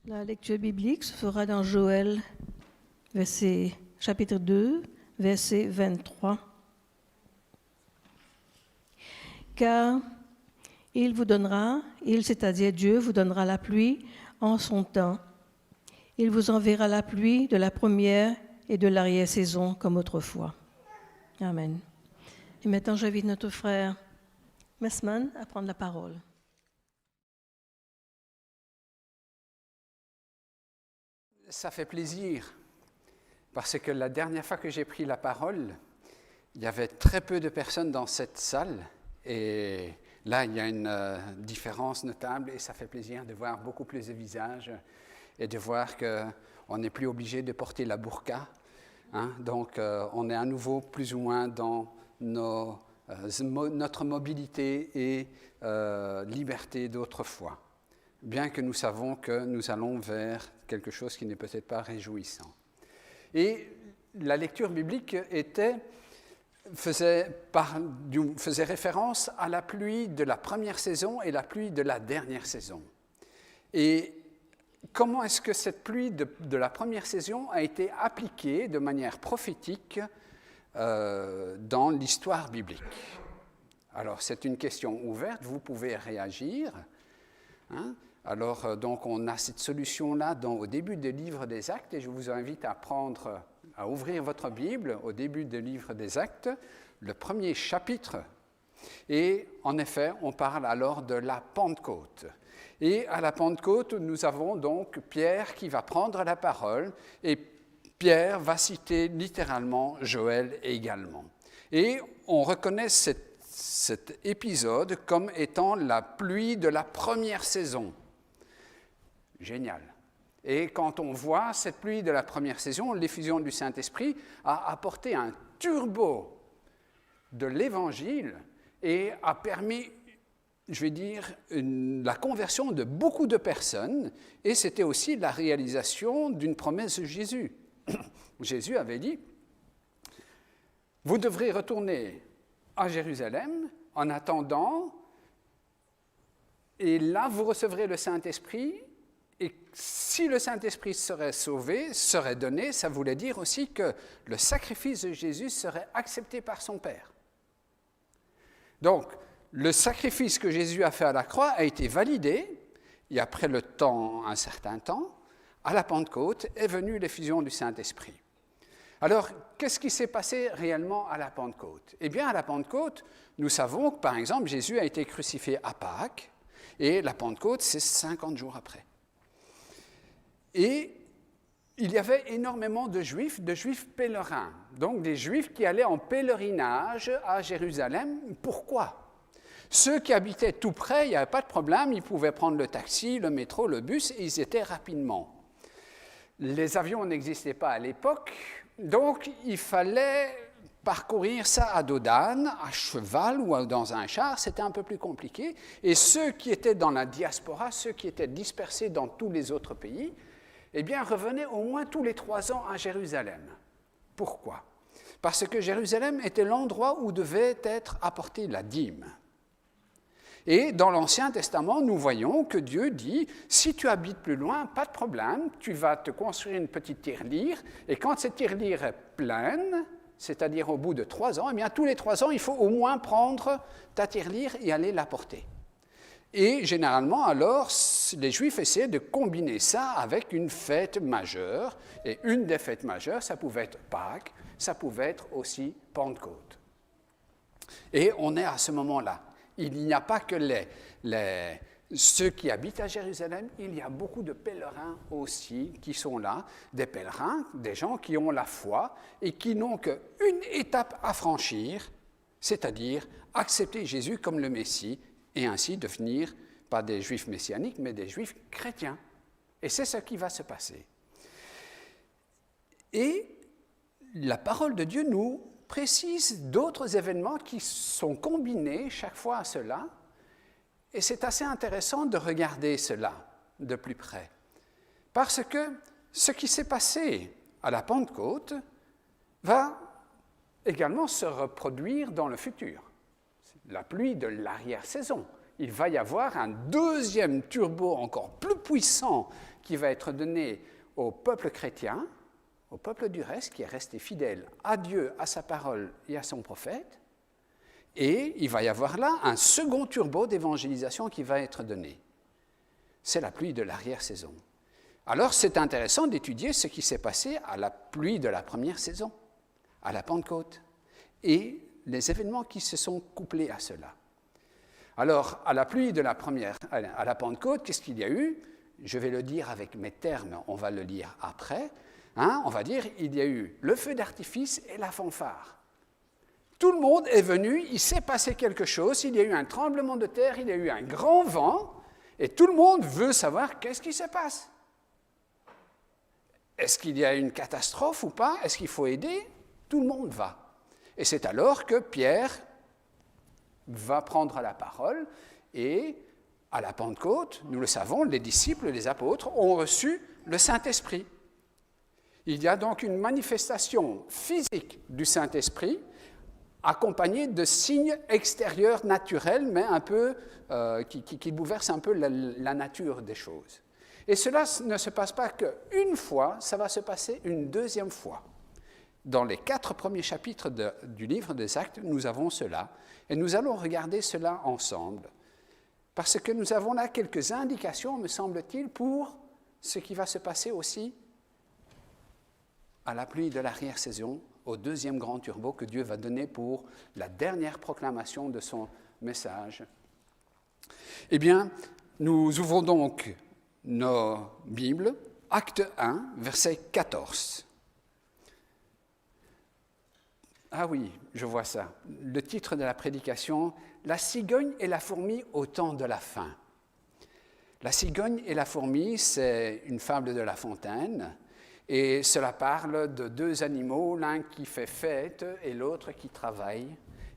La lecture biblique se fera dans Joël, chapitre 2, verset 23. Car c'est-à-dire Dieu, vous donnera la pluie en son temps. Il vous enverra la pluie de la première et de l'arrière-saison comme autrefois. Amen. Et maintenant, j'invite notre frère Messman à prendre la parole. Ça fait plaisir, parce que la dernière fois que j'ai pris la parole, il y avait très peu de personnes dans cette salle, et là, il y a une différence notable, et ça fait plaisir de voir beaucoup plus de visages, et de voir qu'on n'est plus obligé de porter la burqa. Donc, on est à nouveau plus ou moins dans notre mobilité et liberté d'autrefois, bien que nous savons que nous allons vers quelque chose qui n'est peut-être pas réjouissant. Et la lecture biblique faisait référence à la pluie de la première saison et la pluie de la dernière saison. Et comment est-ce que cette pluie de la première saison a été appliquée de manière prophétique dans l'histoire biblique? Alors, c'est une question ouverte, vous pouvez réagir. Alors, donc, on a cette solution-là au début du livre des Actes, et je vous invite à ouvrir votre Bible au début du livre des Actes, le premier chapitre. Et en effet, on parle alors de la Pentecôte. Et à la Pentecôte, nous avons donc Pierre qui va prendre la parole, et Pierre va citer littéralement Joël également. Et on reconnaît cet épisode comme étant la pluie de la première saison. Génial. Et quand on voit cette pluie de la première saison, l'effusion du Saint-Esprit a apporté un turbo de l'Évangile et a permis, je vais dire, la conversion de beaucoup de personnes, et c'était aussi la réalisation d'une promesse de Jésus. Jésus avait dit, « Vous devrez retourner à Jérusalem en attendant, et là vous recevrez le Saint-Esprit, et si le Saint-Esprit serait donné, ça voulait dire aussi que le sacrifice de Jésus serait accepté par son Père. » Donc, le sacrifice que Jésus a fait à la croix a été validé, et après un certain temps, à la Pentecôte est venue l'effusion du Saint-Esprit. Alors, qu'est-ce qui s'est passé réellement à la Pentecôte? Eh bien, à la Pentecôte, nous savons que, par exemple, Jésus a été crucifié à Pâques, et la Pentecôte, c'est 50 jours après. Et il y avait énormément de juifs pèlerins, donc des juifs qui allaient en pèlerinage à Jérusalem. Pourquoi? Ceux qui habitaient tout près, il n'y avait pas de problème, ils pouvaient prendre le taxi, le métro, le bus, et ils étaient rapidement. Les avions n'existaient pas à l'époque, donc il fallait parcourir ça à dos d'âne, à cheval ou dans un char, c'était un peu plus compliqué. Et ceux qui étaient dans la diaspora, ceux qui étaient dispersés dans tous les autres pays, eh bien, revenaient au moins tous les 3 ans à Jérusalem. Pourquoi? Parce que Jérusalem était l'endroit où devait être apportée la dîme. Et dans l'Ancien Testament, nous voyons que Dieu dit, si tu habites plus loin, pas de problème, tu vas te construire une petite tirelire, et quand cette tirelire est pleine, c'est-à-dire au bout de 3 ans, eh bien, tous les 3 ans, il faut au moins prendre ta tirelire et aller la porter. Et généralement, alors, les Juifs essayaient de combiner ça avec une fête majeure. Et une des fêtes majeures, ça pouvait être Pâques, ça pouvait être aussi Pentecôte. Et on est à ce moment-là. Il n'y a pas que ceux qui habitent à Jérusalem, il y a beaucoup de pèlerins aussi qui sont là, des pèlerins, des gens qui ont la foi et qui n'ont qu'une étape à franchir, c'est-à-dire accepter Jésus comme le Messie, et ainsi devenir, pas des juifs messianiques, mais des juifs chrétiens. Et c'est ce qui va se passer. Et la parole de Dieu nous précise d'autres événements qui sont combinés chaque fois à cela, et c'est assez intéressant de regarder cela de plus près. Parce que ce qui s'est passé à la Pentecôte va également se reproduire dans le futur. La pluie de l'arrière-saison. Il va y avoir un deuxième turbo encore plus puissant qui va être donné au peuple chrétien, au peuple du reste, qui est resté fidèle à Dieu, à sa parole et à son prophète. Et il va y avoir là un second turbo d'évangélisation qui va être donné. C'est la pluie de l'arrière-saison. Alors c'est intéressant d'étudier ce qui s'est passé à la pluie de la première saison, à la Pentecôte, et les événements qui se sont couplés à cela. Alors, à la pluie de la première, à la Pentecôte, qu'est-ce qu'il y a eu? Je vais le dire avec mes termes, on va le lire après. On va dire, il y a eu le feu d'artifice et la fanfare. Tout le monde est venu, il s'est passé quelque chose, il y a eu un tremblement de terre, il y a eu un grand vent, et tout le monde veut savoir qu'est-ce qui se passe. Est-ce qu'il y a une catastrophe ou pas? Est-ce qu'il faut aider? Tout le monde va. Et c'est alors que Pierre va prendre la parole et à la Pentecôte, nous le savons, les disciples, les apôtres ont reçu le Saint-Esprit. Il y a donc une manifestation physique du Saint-Esprit accompagnée de signes extérieurs naturels, mais un peu qui bouleversent un peu la nature des choses. Et cela ne se passe pas qu'une fois, ça va se passer une deuxième fois. Dans les 4 premiers chapitres du livre des Actes, nous avons cela, et nous allons regarder cela ensemble, parce que nous avons là quelques indications, me semble-t-il, pour ce qui va se passer aussi à la pluie de l'arrière-saison, au deuxième grand turbo que Dieu va donner pour la dernière proclamation de son message. Eh bien, nous ouvrons donc nos Bibles, Acte 1, verset 14. Ah oui, je vois ça. Le titre de la prédication, « La cigogne et la fourmi au temps de la faim ». La cigogne et la fourmi, c'est une fable de La Fontaine, et cela parle de 2 animaux, l'un qui fait fête et l'autre qui travaille.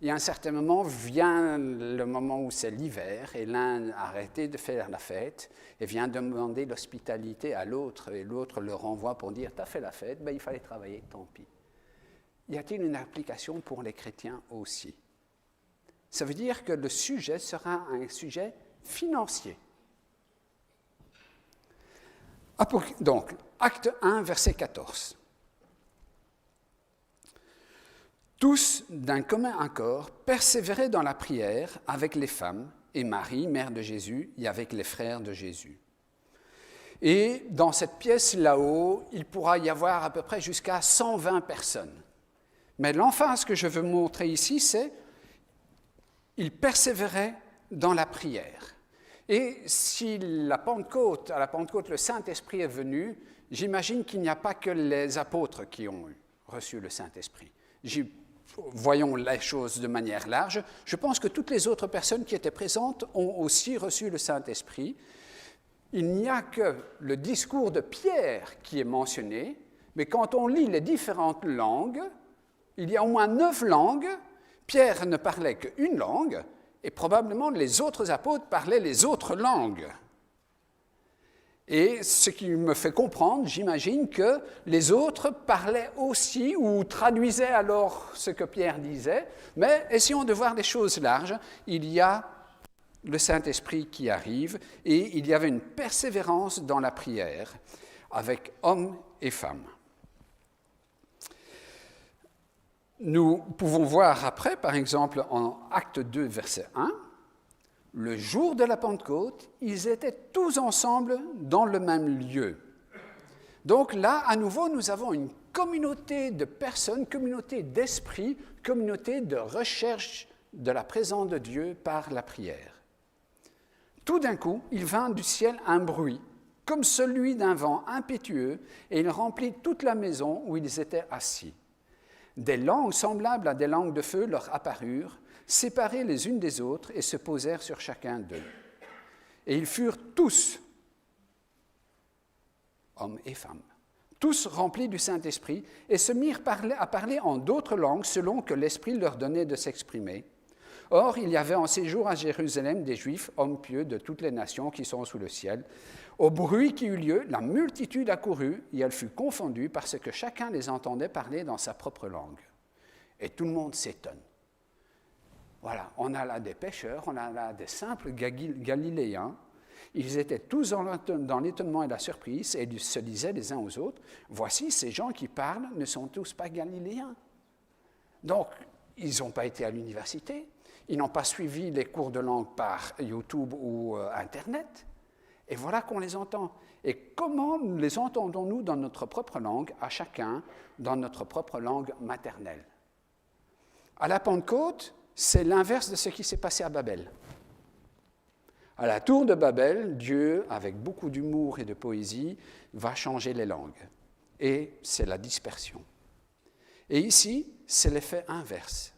Et à un certain moment vient le moment où c'est l'hiver, et l'un a arrêté de faire la fête et vient demander l'hospitalité à l'autre, et l'autre le renvoie pour dire « T'as fait la fête, ben, il fallait travailler, tant pis ». Y a-t-il une application pour les chrétiens aussi? Ça veut dire que le sujet sera un sujet financier. Donc, acte 1, verset 14. Tous, d'un commun accord, persévéraient dans la prière avec les femmes et Marie, mère de Jésus, et avec les frères de Jésus. Et dans cette pièce là-haut, il pourra y avoir à peu près jusqu'à 120 personnes. Mais l'emphase que je veux montrer ici, c'est ils persévéraient dans la prière. Et si à la Pentecôte, le Saint-Esprit est venu, j'imagine qu'il n'y a pas que les apôtres qui ont reçu le Saint-Esprit. Voyons les choses de manière large. Je pense que toutes les autres personnes qui étaient présentes ont aussi reçu le Saint-Esprit. Il n'y a que le discours de Pierre qui est mentionné, mais quand on lit les différentes langues, il y a au moins 9 langues. Pierre ne parlait qu'une langue, et probablement les autres apôtres parlaient les autres langues. Et ce qui me fait comprendre, j'imagine, que les autres parlaient aussi ou traduisaient alors ce que Pierre disait, mais essayons de voir les choses larges. Il y a le Saint-Esprit qui arrive, et il y avait une persévérance dans la prière avec hommes et femmes. Nous pouvons voir après, par exemple, en Acte 2, verset 1, le jour de la Pentecôte, ils étaient tous ensemble dans le même lieu. Donc là, à nouveau, nous avons une communauté de personnes, communauté d'esprit, communauté de recherche de la présence de Dieu par la prière. Tout d'un coup, il vint du ciel un bruit, comme celui d'un vent impétueux, et il remplit toute la maison où ils étaient assis. Des langues semblables à des langues de feu leur apparurent, séparées les unes des autres, et se posèrent sur chacun d'eux. Et ils furent tous, hommes et femmes, tous remplis du Saint-Esprit, et se mirent à parler en d'autres langues selon que l'Esprit leur donnait de s'exprimer. Or, il y avait en séjour à Jérusalem des Juifs, hommes pieux de toutes les nations qui sont sous le ciel. Au bruit qui eut lieu, la multitude accourut, et elle fut confondue parce que chacun les entendait parler dans sa propre langue. Et tout le monde s'étonne. Voilà, on a là des pêcheurs, on a là des simples Galiléens. Ils étaient tous dans l'étonnement et la surprise et ils se disaient les uns aux autres, « Voici, ces gens qui parlent ne sont tous pas galiléens. » Donc, ils n'ont pas été à l'université, ils n'ont pas suivi les cours de langue par YouTube ou Internet, et voilà qu'on les entend. Et comment les entendons-nous dans notre propre langue, à chacun, dans notre propre langue maternelle? À la Pentecôte, c'est l'inverse de ce qui s'est passé à Babel. À la tour de Babel, Dieu, avec beaucoup d'humour et de poésie, va changer les langues. Et c'est la dispersion. Et ici, c'est l'effet inverse.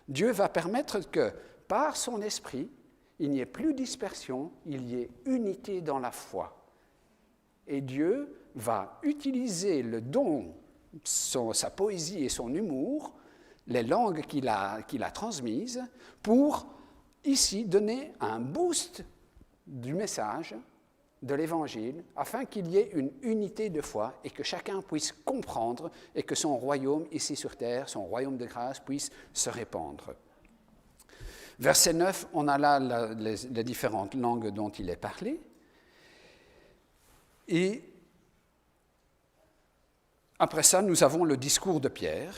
Dieu va permettre que, par son esprit, il n'y ait plus dispersion, il y ait unité dans la foi. Et Dieu va utiliser le don, sa poésie et son humour, les langues qu'il a transmises, pour ici donner un boost du message de l'Évangile, afin qu'il y ait une unité de foi et que chacun puisse comprendre et que son royaume ici sur terre, son royaume de grâce, puisse se répandre. Verset 9, on a là les différentes langues dont il est parlé. Et après ça, nous avons le discours de Pierre.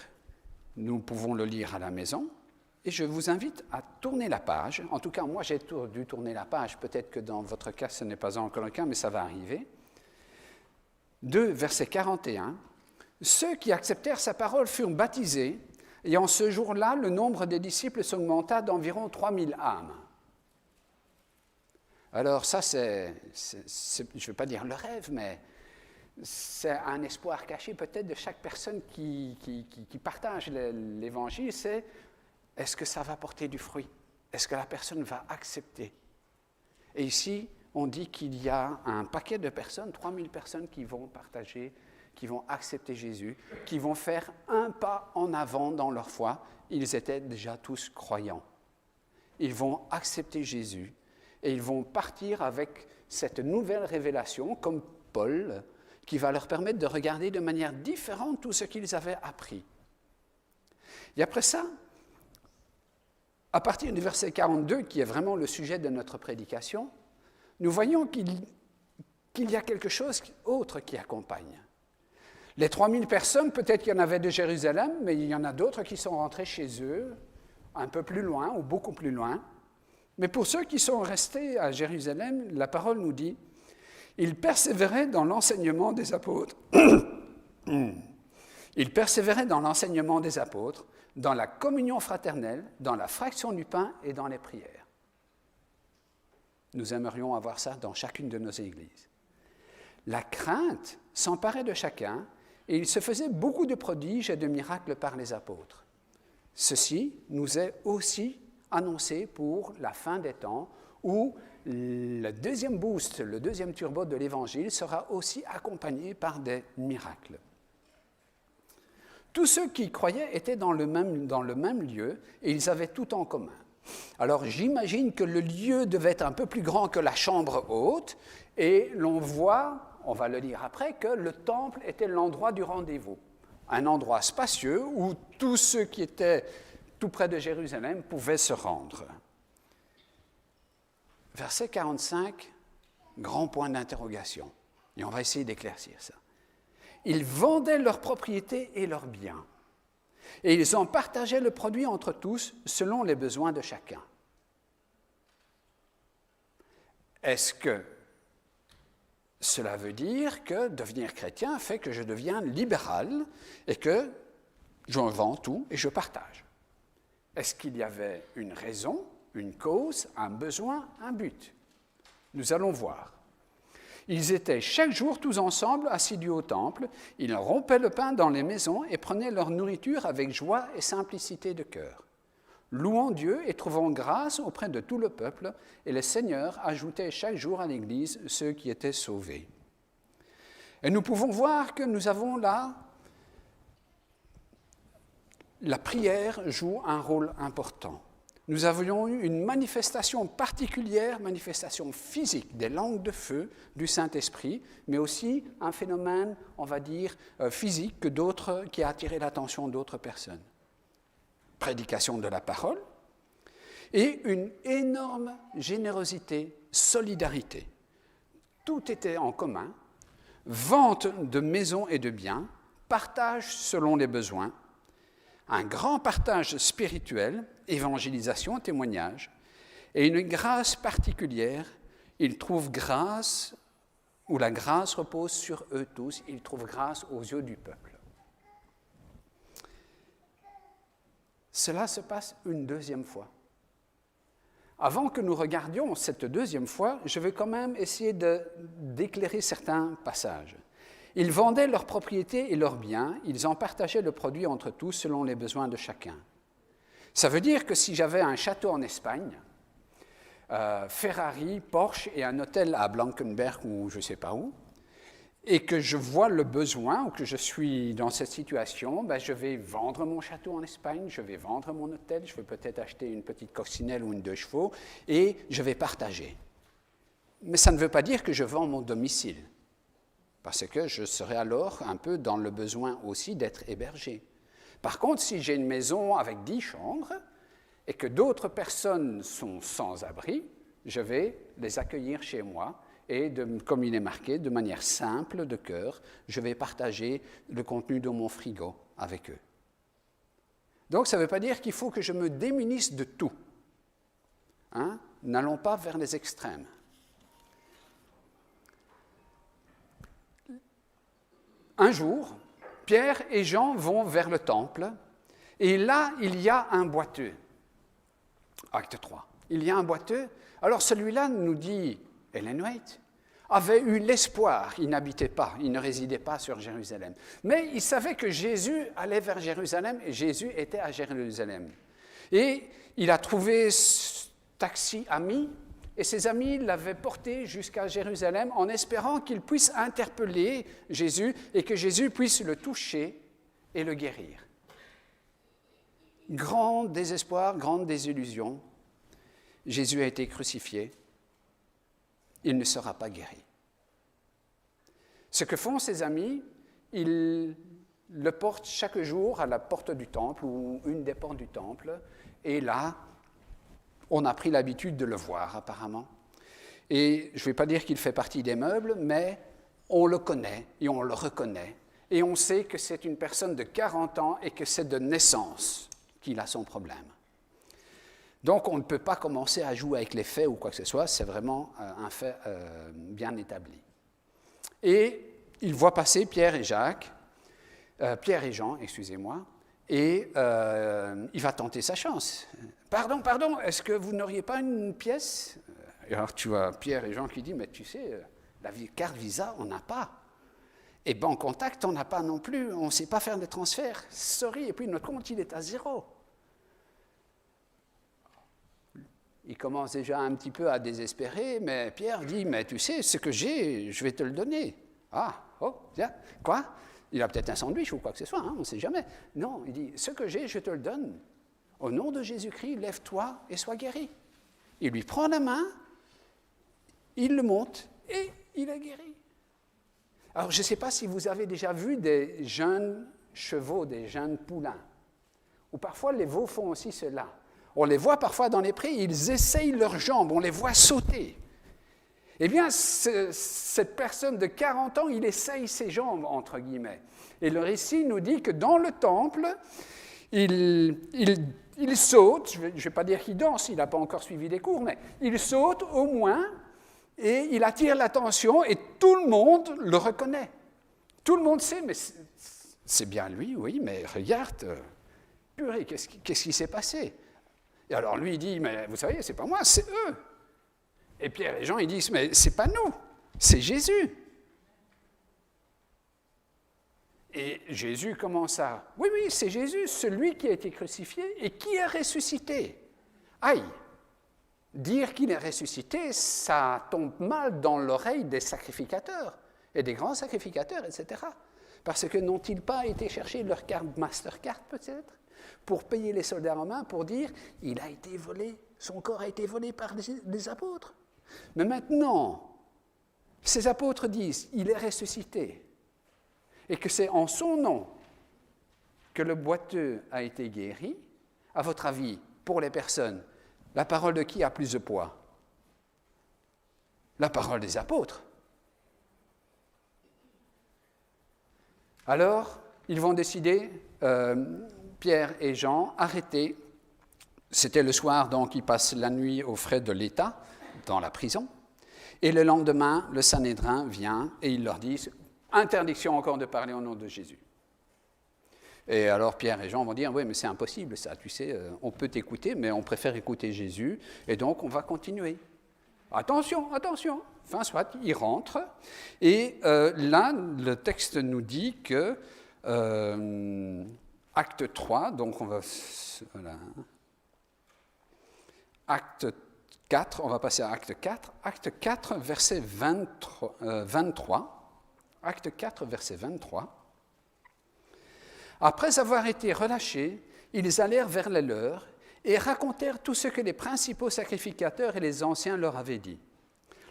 Nous pouvons le lire à la maison. Et je vous invite à tourner la page. En tout cas, moi, j'ai dû tourner la page. Peut-être que dans votre cas, ce n'est pas encore le cas, mais ça va arriver. 2, verset 41. « Ceux qui acceptèrent sa parole furent baptisés, et en ce jour-là, le nombre des disciples s'augmenta d'environ 3000 âmes. » Alors ça, c'est, je ne veux pas dire le rêve, mais c'est un espoir caché peut-être de chaque personne qui partage l'Évangile, c'est est-ce que ça va porter du fruit? Est-ce que la personne va accepter? Et ici, on dit qu'il y a un paquet de personnes, 3000 personnes qui vont partager, qui vont accepter Jésus, qui vont faire un pas en avant dans leur foi. Ils étaient déjà tous croyants. Ils vont accepter Jésus et ils vont partir avec cette nouvelle révélation, comme Paul, qui va leur permettre de regarder de manière différente tout ce qu'ils avaient appris. Et après ça, à partir du verset 42, qui est vraiment le sujet de notre prédication, nous voyons qu'il y a quelque chose d'autre qui accompagne. Les 3000 personnes, peut-être qu'il y en avait de Jérusalem, mais il y en a d'autres qui sont rentrés chez eux, un peu plus loin ou beaucoup plus loin. Mais pour ceux qui sont restés à Jérusalem, la parole nous dit « Ils persévéraient dans l'enseignement des apôtres. » Ils persévéraient dans l'enseignement des apôtres, dans la communion fraternelle, dans la fraction du pain et dans les prières. Nous aimerions avoir ça dans chacune de nos églises. La crainte s'emparait de chacun et il se faisait beaucoup de prodiges et de miracles par les apôtres. Ceci nous est aussi annoncé pour la fin des temps où le deuxième boost, le deuxième turbo de l'Évangile sera aussi accompagné par des miracles. Tous ceux qui croyaient étaient dans le même lieu et ils avaient tout en commun. Alors j'imagine que le lieu devait être un peu plus grand que la chambre haute et l'on voit, on va le lire après, que le temple était l'endroit du rendez-vous. Un endroit spacieux où tous ceux qui étaient tout près de Jérusalem pouvaient se rendre. Verset 45, grand point d'interrogation. Et on va essayer d'éclaircir ça. Ils vendaient leurs propriétés et leurs biens. Et ils en partageaient le produit entre tous selon les besoins de chacun. Est-ce que cela veut dire que devenir chrétien fait que je deviens libéral et que je vends tout et je partage? Est-ce qu'il y avait une raison, une cause, un besoin, un but? Nous allons voir. Ils étaient chaque jour tous ensemble assidus au temple, ils rompaient le pain dans les maisons et prenaient leur nourriture avec joie et simplicité de cœur, louant Dieu et trouvant grâce auprès de tout le peuple, et le Seigneur ajoutait chaque jour à l'Église ceux qui étaient sauvés. Et nous pouvons voir que nous avons là, la prière joue un rôle important. Nous avions eu une manifestation particulière, manifestation physique des langues de feu du Saint-Esprit, mais aussi un phénomène, on va dire, physique qui a attiré l'attention d'autres personnes. Prédication de la parole et une énorme générosité, solidarité. Tout était en commun, vente de maisons et de biens, partage selon les besoins, un grand partage spirituel, évangélisation, témoignage, et une grâce particulière. Ils trouvent grâce, où la grâce repose sur eux tous, ils trouvent grâce aux yeux du peuple. Cela se passe une deuxième fois. Avant que nous regardions cette deuxième fois, je vais quand même essayer d'éclairer certains passages. Ils vendaient leurs propriétés et leurs biens, ils en partageaient le produit entre tous selon les besoins de chacun. Ça veut dire que si j'avais un château en Espagne, Ferrari, Porsche et un hôtel à Blankenberg ou je ne sais pas où, et que je vois le besoin ou que je suis dans cette situation, je vais vendre mon château en Espagne, je vais vendre mon hôtel, je vais peut-être acheter une petite coccinelle ou une 2 chevaux et je vais partager. Mais ça ne veut pas dire que je vends mon domicile, parce que je serai alors un peu dans le besoin aussi d'être hébergé. Par contre, si j'ai une maison avec 10 chambres et que d'autres personnes sont sans abri, je vais les accueillir chez moi. Et comme il est marqué, de manière simple, de cœur, je vais partager le contenu de mon frigo avec eux. Donc ça ne veut pas dire qu'il faut que je me démunisse de tout. N'allons pas vers les extrêmes. Un jour, Pierre et Jean vont vers le temple, et là, il y a un boiteux. Acte 3. Il y a un boiteux. Alors celui-là nous dit Ellen White, avait eu l'espoir, il n'habitait pas, il ne résidait pas sur Jérusalem. Mais il savait que Jésus allait vers Jérusalem et Jésus était à Jérusalem. Et il a trouvé taxi amis et ses amis l'avaient porté jusqu'à Jérusalem en espérant qu'il puisse interpeller Jésus et que Jésus puisse le toucher et le guérir. Grand désespoir, grande désillusion. Jésus a été crucifié. Il ne sera pas guéri. Ce que font ses amis, ils le portent chaque jour à la porte du temple ou une des portes du temple, et là, on a pris l'habitude de le voir apparemment. Et je ne vais pas dire qu'il fait partie des meubles, mais on le connaît et on le reconnaît, et on sait que c'est une personne de 40 ans et que c'est de naissance qu'il a son problème. Donc, on ne peut pas commencer à jouer avec les faits ou quoi que ce soit, c'est vraiment un fait bien établi. Et il voit passer Pierre et Jean, et il va tenter sa chance. Pardon, est-ce que vous n'auriez pas une pièce ? Et alors tu vois Pierre et Jean qui disent, mais tu sais, la carte Visa, on n'a pas. Et Banque Contact, on n'a pas non plus, on ne sait pas faire de transferts. Sorry, et puis notre compte, il est à 0. Il commence déjà un petit peu à désespérer, mais Pierre dit, mais tu sais, ce que j'ai, je vais te le donner. Tiens, quoi ? Il a peut-être un sandwich ou quoi que ce soit, on ne sait jamais. Non, il dit, ce que j'ai, je te le donne. Au nom de Jésus-Christ, lève-toi et sois guéri. Il lui prend la main, il le monte et il est guéri. Alors, je ne sais pas si vous avez déjà vu des jeunes chevaux, des jeunes poulains, ou parfois les veaux font aussi cela. On les voit parfois dans les prés, ils essayent leurs jambes, on les voit sauter. Eh bien, cette personne de 40 ans, il essaye ses jambes, entre guillemets. Et le récit nous dit que dans le temple, il saute, je ne vais pas dire qu'il danse, il n'a pas encore suivi des cours, mais il saute au moins, et il attire l'attention, et tout le monde le reconnaît. Tout le monde sait, mais c'est bien lui, oui, mais regarde, purée, qu'est-ce qui s'est passé ? Et alors lui, il dit, mais vous savez, c'est pas moi, c'est eux. Et Pierre et Jean, ils disent, mais c'est pas nous, c'est Jésus. Et Jésus commence à, oui, c'est Jésus, celui qui a été crucifié et qui est ressuscité. Aïe, dire qu'il est ressuscité, ça tombe mal dans l'oreille des sacrificateurs, et des grands sacrificateurs, etc. Parce que n'ont-ils pas été chercher leur carte Mastercard, peut-être, pour payer les soldats romains, pour dire « il a été volé, son corps a été volé par les apôtres ». Mais maintenant, ces apôtres disent « il est ressuscité » et que c'est en son nom que le boiteux a été guéri. À votre avis, pour les personnes, la parole de qui a plus de poids ? La parole des apôtres. Alors, ils vont décider, Pierre et Jean, arrêter. C'était le soir, donc ils passent la nuit aux frais de l'État, dans la prison. Et le lendemain, le Sanhédrin vient et il leur dit « Interdiction encore de parler au nom de Jésus ». Et alors Pierre et Jean vont dire « Oui, mais c'est impossible ça, tu sais, on peut t'écouter, mais on préfère écouter Jésus, et donc on va continuer. » Attention, attention. Enfin, soit, ils rentrent. Et là, le texte nous dit que, acte 3, donc on va... Voilà. Acte 4, on va passer à acte 4. Acte 4, verset 23. Acte 4, verset 23. Après avoir été relâchés, ils allèrent vers les leurs et racontèrent tout ce que les principaux sacrificateurs et les anciens leur avaient dit.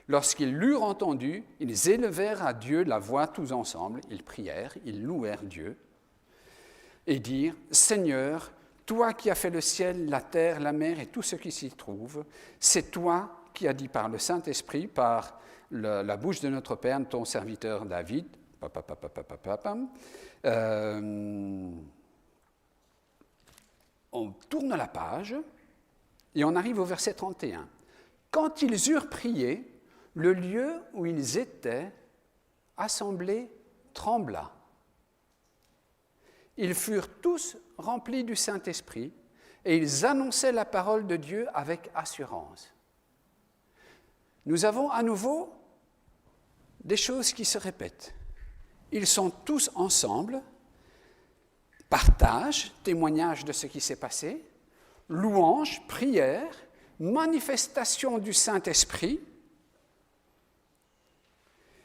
Lorsqu'ils l'eurent entendu, ils élevèrent à Dieu la voix tous ensemble, ils prièrent, ils louèrent Dieu, et dirent « Seigneur, toi qui as fait le ciel, la terre, la mer et tout ce qui s'y trouve, c'est toi qui as dit par le Saint-Esprit, par la bouche de notre Père, ton serviteur David, on tourne la page et on arrive au verset 31. Quand ils eurent prié, le lieu où ils étaient assemblés trembla. Ils furent tous remplis du Saint-Esprit et ils annonçaient la parole de Dieu avec assurance. Nous avons à nouveau des choses qui se répètent. Ils sont tous ensemble, partage, témoignage de ce qui s'est passé, louange, prière, manifestation du Saint-Esprit,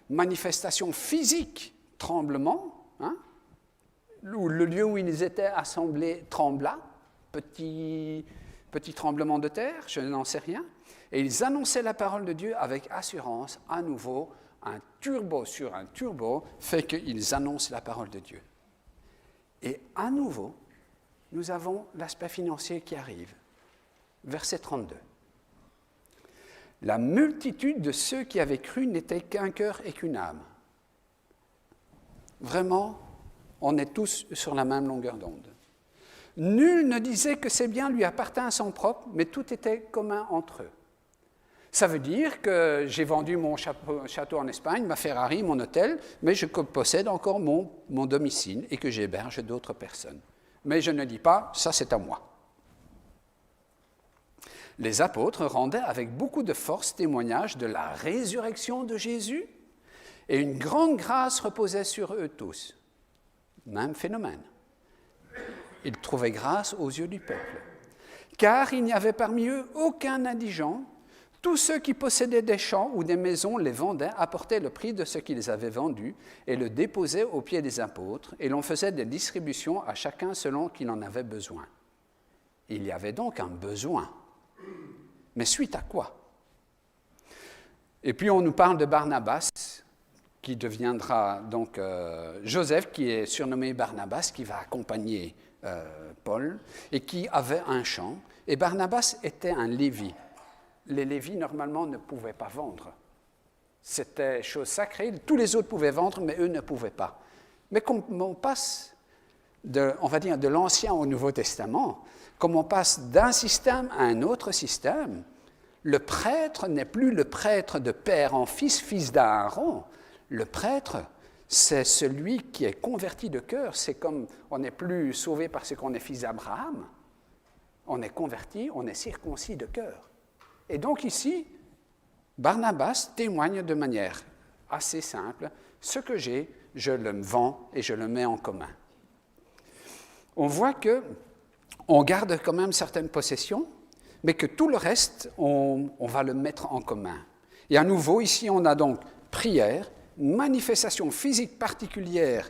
manifestation physique, tremblement, le lieu où ils étaient assemblés trembla, petit tremblement de terre, je n'en sais rien, et ils annonçaient la parole de Dieu avec assurance, à nouveau, un turbo sur un turbo fait qu'ils annoncent la parole de Dieu. Et à nouveau, nous avons l'aspect financier qui arrive. Verset 32. La multitude de ceux qui avaient cru n'était qu'un cœur et qu'une âme. Vraiment, on est tous sur la même longueur d'onde. Nul ne disait que ses biens lui appartinssent en propre, mais tout était commun entre eux. Ça veut dire que j'ai vendu mon château en Espagne, ma Ferrari, mon hôtel, mais je possède encore mon domicile et que j'héberge d'autres personnes. Mais je ne dis pas, ça c'est à moi. Les apôtres rendaient avec beaucoup de force témoignage de la résurrection de Jésus et une grande grâce reposait sur eux tous. Même phénomène. Ils trouvaient grâce aux yeux du peuple. Car il n'y avait parmi eux aucun indigent. Tous ceux qui possédaient des champs ou des maisons les vendaient, apportaient le prix de ce qu'ils avaient vendu et le déposaient aux pieds des apôtres, et l'on faisait des distributions à chacun selon qu'il en avait besoin. Il y avait donc un besoin. Mais suite à quoi? Et puis on nous parle de Barnabas, qui deviendra donc Joseph, qui est surnommé Barnabas, qui va accompagner Paul, et qui avait un champ. Et Barnabas était un Lévi. Les Lévis, normalement, ne pouvaient pas vendre. C'était chose sacrée. Tous les autres pouvaient vendre, mais eux ne pouvaient pas. Mais comme on passe, de l'Ancien au Nouveau Testament, comme on passe d'un système à un autre système, le prêtre n'est plus le prêtre de père en fils, fils d'Aaron. Le prêtre, c'est celui qui est converti de cœur. C'est comme on n'est plus sauvé parce qu'on est fils d'Abraham. On est converti, on est circoncis de cœur. Et donc ici, Barnabas témoigne de manière assez simple, ce que j'ai, je le vends et je le mets en commun. On voit qu'on garde quand même certaines possessions, mais que tout le reste, on va le mettre en commun. Et à nouveau, ici, on a donc prière, manifestation physique particulière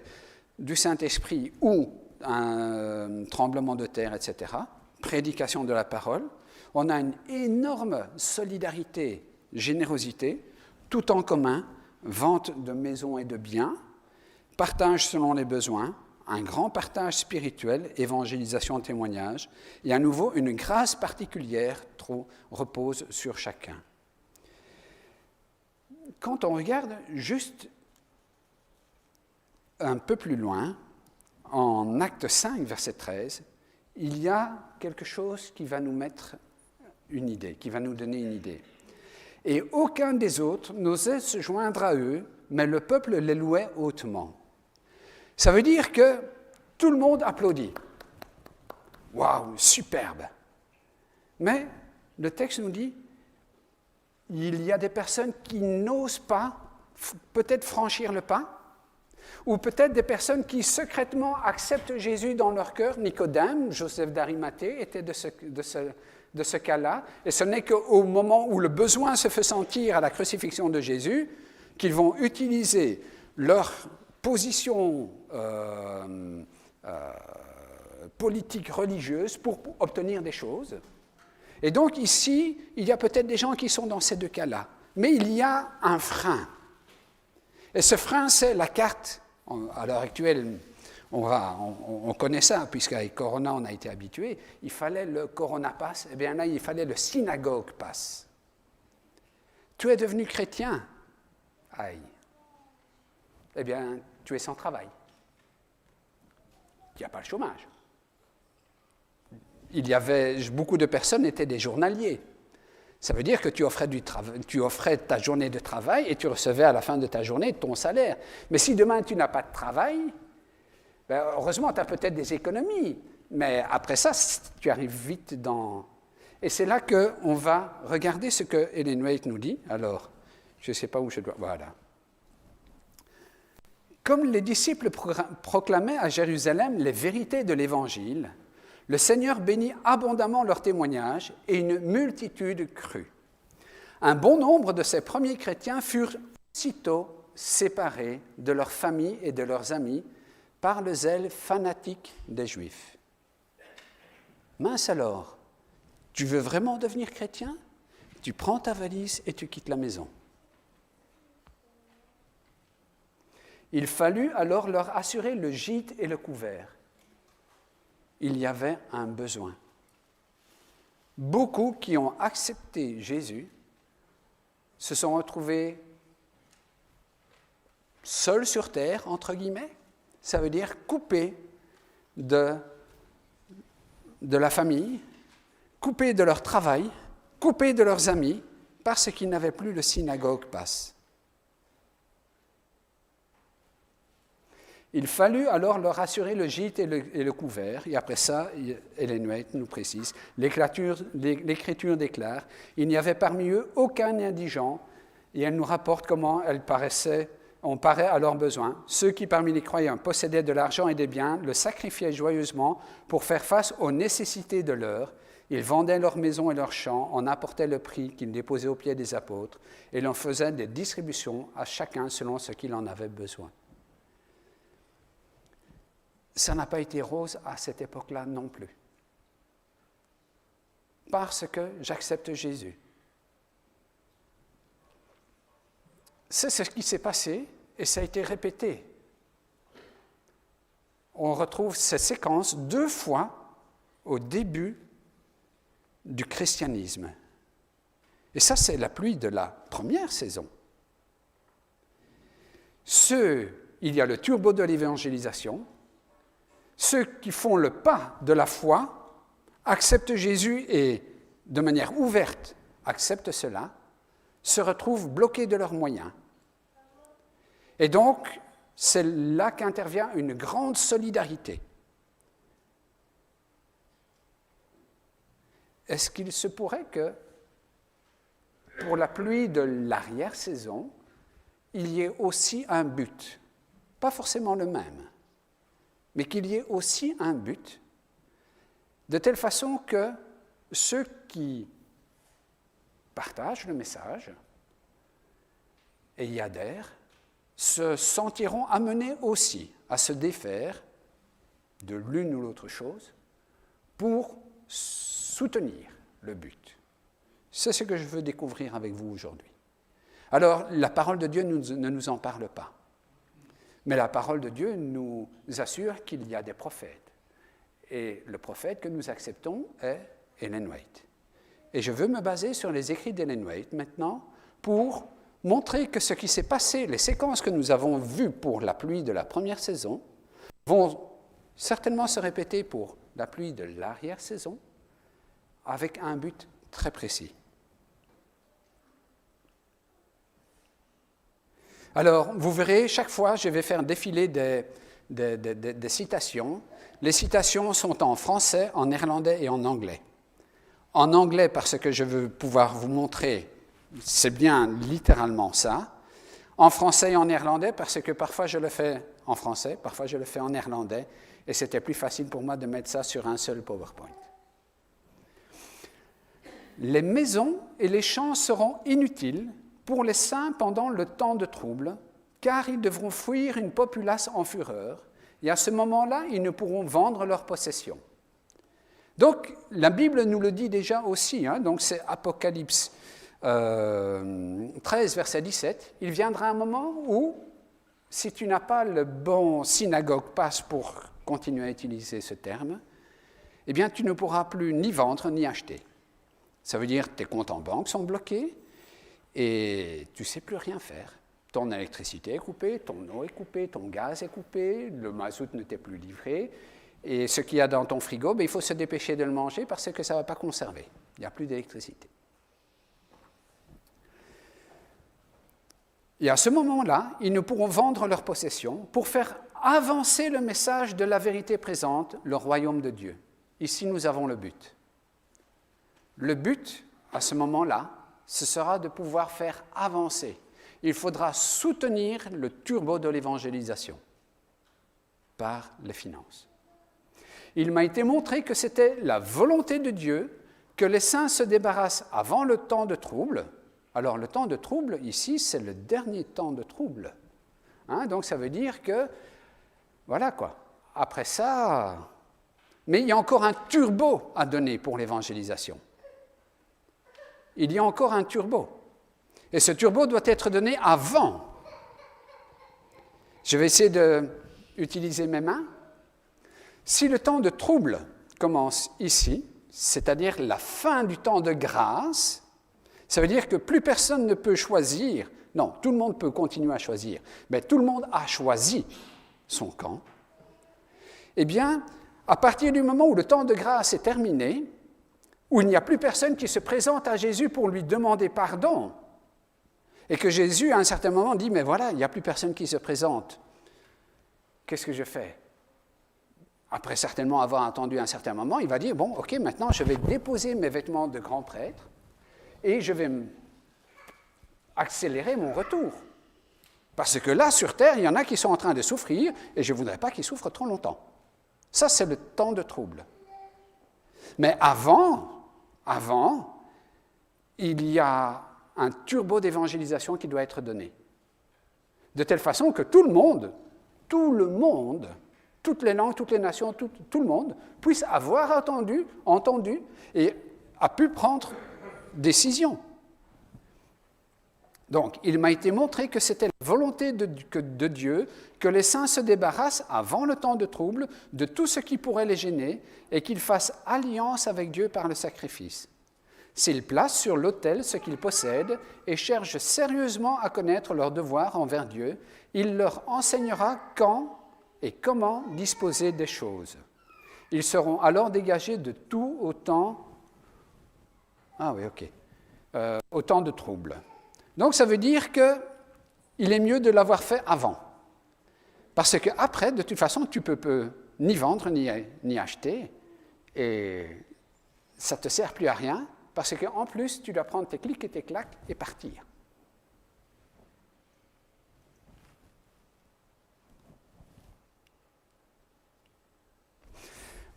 du Saint-Esprit ou un tremblement de terre, etc., prédication de la parole. On a une énorme solidarité, générosité, tout en commun, vente de maisons et de biens, partage selon les besoins, un grand partage spirituel, évangélisation, témoignage, et à nouveau une grâce particulière repose sur chacun. Quand on regarde juste un peu plus loin, en Acte 5, verset 13, il y a quelque chose qui va nous mettre une idée, qui va nous donner une idée. « Et aucun des autres n'osait se joindre à eux, mais le peuple les louait hautement. » Ça veut dire que tout le monde applaudit. Waouh, superbe! Mais le texte nous dit, il y a des personnes qui n'osent pas peut-être franchir le pas, ou peut-être des personnes qui secrètement acceptent Jésus dans leur cœur. Nicodème, Joseph d'Arimathée, était de ce cas-là. Et ce n'est qu'au moment où le besoin se fait sentir à la crucifixion de Jésus qu'ils vont utiliser leur position politique religieuse pour obtenir des choses. Et donc ici, il y a peut-être des gens qui sont dans ces deux cas-là. Mais il y a un frein. Et ce frein, c'est la carte. À l'heure actuelle, on connaît ça, puisqu'avec Corona, on a été habitué. Il fallait le Corona Pass. Eh bien là, il fallait le Synagogue Pass. Tu es devenu chrétien. Aïe. Eh bien, tu es sans travail. Il n'y a pas le chômage. Beaucoup de personnes étaient des journaliers. Ça veut dire que tu offrais ta journée de travail et tu recevais à la fin de ta journée ton salaire. Mais si demain tu n'as pas de travail, ben heureusement tu as peut-être des économies, mais après ça, tu arrives vite dans... Et c'est là qu'on va regarder ce que Ellen White nous dit. Alors, je ne sais pas où je dois... Voilà. Comme les disciples proclamaient à Jérusalem les vérités de l'Évangile, le Seigneur bénit abondamment leur témoignage et une multitude crut. Un bon nombre de ces premiers chrétiens furent aussitôt séparés de leur famille et de leurs amis par le zèle fanatique des Juifs. Mince alors, tu veux vraiment devenir chrétien? Tu prends ta valise et tu quittes la maison. Il fallut alors leur assurer le gîte et le couvert. Il y avait un besoin. Beaucoup qui ont accepté Jésus se sont retrouvés seuls sur terre, entre guillemets. Ça veut dire coupés de la famille, coupés de leur travail, coupés de leurs amis, parce qu'ils n'avaient plus le Synagogue Pass. Il fallut alors leur assurer le gîte et le couvert. Et après ça, Ellen White nous précise, l'Écriture déclare, il n'y avait parmi eux aucun indigent, et elle nous rapporte comment on paraît à leurs besoins. Ceux qui parmi les croyants possédaient de l'argent et des biens le sacrifiaient joyeusement pour faire face aux nécessités de l'heure. Ils vendaient leurs maisons et leurs champs, en apportaient le prix qu'ils déposaient aux pieds des apôtres, et l'on faisait des distributions à chacun selon ce qu'il en avait besoin. Ça n'a pas été rose à cette époque-là non plus. Parce que j'accepte Jésus. C'est ce qui s'est passé et ça a été répété. On retrouve cette séquence 2 fois au début du christianisme. Et ça, c'est la pluie de la première saison. Il y a le turbo de l'évangélisation. Ceux qui font le pas de la foi, acceptent Jésus et, de manière ouverte, acceptent cela, se retrouvent bloqués de leurs moyens. Et donc, c'est là qu'intervient une grande solidarité. Est-ce qu'il se pourrait que, pour la pluie de l'arrière-saison, il y ait aussi un but, pas forcément le même, mais qu'il y ait aussi un but, de telle façon que ceux qui partagent le message et y adhèrent se sentiront amenés aussi à se défaire de l'une ou l'autre chose pour soutenir le but. C'est ce que je veux découvrir avec vous aujourd'hui. Alors, la parole de Dieu ne nous en parle pas. Mais la parole de Dieu nous assure qu'il y a des prophètes. Et le prophète que nous acceptons est Ellen White. Et je veux me baser sur les écrits d'Ellen White maintenant pour montrer que ce qui s'est passé, les séquences que nous avons vues pour la pluie de la première saison, vont certainement se répéter pour la pluie de l'arrière-saison, avec un but très précis. Alors, vous verrez, chaque fois, je vais faire défiler des citations. Les citations sont en français, en néerlandais et en anglais. En anglais, parce que je veux pouvoir vous montrer, c'est bien littéralement ça. En français et en néerlandais, parce que parfois je le fais en français, parfois je le fais en néerlandais, et c'était plus facile pour moi de mettre ça sur un seul PowerPoint. Les maisons et les champs seront inutiles pour les saints pendant le temps de trouble, car ils devront fuir une populace en fureur, et à ce moment-là, ils ne pourront vendre leurs possessions. Donc, la Bible nous le dit déjà aussi, donc c'est Apocalypse 13, verset 17. Il viendra un moment où, si tu n'as pas le bon synagogue pass pour continuer à utiliser ce terme, eh bien, tu ne pourras plus ni vendre ni acheter. Ça veut dire que tes comptes en banque sont bloqués et tu ne sais plus rien faire. Ton électricité est coupée, ton eau est coupée, ton gaz est coupé, le mazout ne t'est plus livré. Et ce qu'il y a dans ton frigo, il faut se dépêcher de le manger parce que ça ne va pas conserver. Il n'y a plus d'électricité. Et à ce moment-là, ils ne pourront vendre leurs possessions pour faire avancer le message de la vérité présente, le royaume de Dieu. Ici, nous avons le but. Le but, à ce moment-là, ce sera de pouvoir faire avancer. Il faudra soutenir le turbo de l'évangélisation par les finances. Il m'a été montré que c'était la volonté de Dieu que les saints se débarrassent avant le temps de trouble. Alors, le temps de trouble, ici, c'est le dernier temps de trouble. Donc, ça veut dire que, voilà quoi, après ça... Mais il y a encore un turbo à donner pour l'évangélisation. Il y a encore un turbo. Et ce turbo doit être donné avant. Je vais essayer d'utiliser mes mains. Si le temps de trouble commence ici, c'est-à-dire la fin du temps de grâce, ça veut dire que plus personne ne peut choisir. Non, tout le monde peut continuer à choisir, mais tout le monde a choisi son camp. Eh bien, à partir du moment où le temps de grâce est terminé, où il n'y a plus personne qui se présente à Jésus pour lui demander pardon, et que Jésus, à un certain moment, dit « Mais voilà, il n'y a plus personne qui se présente. Qu'est-ce que je fais ?» Après certainement avoir attendu un certain moment, il va dire « Bon, ok, maintenant je vais déposer mes vêtements de grand prêtre et je vais accélérer mon retour. Parce que là, sur terre, il y en a qui sont en train de souffrir et je ne voudrais pas qu'ils souffrent trop longtemps. » Ça, c'est le temps de trouble. Mais avant, il y a un turbo d'évangélisation qui doit être donné. De telle façon que tout le monde, toutes les langues, toutes les nations, tout le monde, puisse avoir entendu et a pu prendre décision. Donc, il m'a été montré que c'était la volonté de Dieu que les saints se débarrassent avant le temps de trouble de tout ce qui pourrait les gêner et qu'ils fassent alliance avec Dieu par le sacrifice. S'ils placent sur l'autel ce qu'ils possèdent et cherchent sérieusement à connaître leurs devoirs envers Dieu, il leur enseignera quand et comment disposer des choses. Ils seront alors dégagés de tout au temps de trouble. Donc ça veut dire qu'il est mieux de l'avoir fait avant. Parce qu'après, de toute façon, tu ne peux ni vendre ni acheter et ça ne te sert plus à rien parce qu'en plus, tu dois prendre tes clics et tes claques et partir.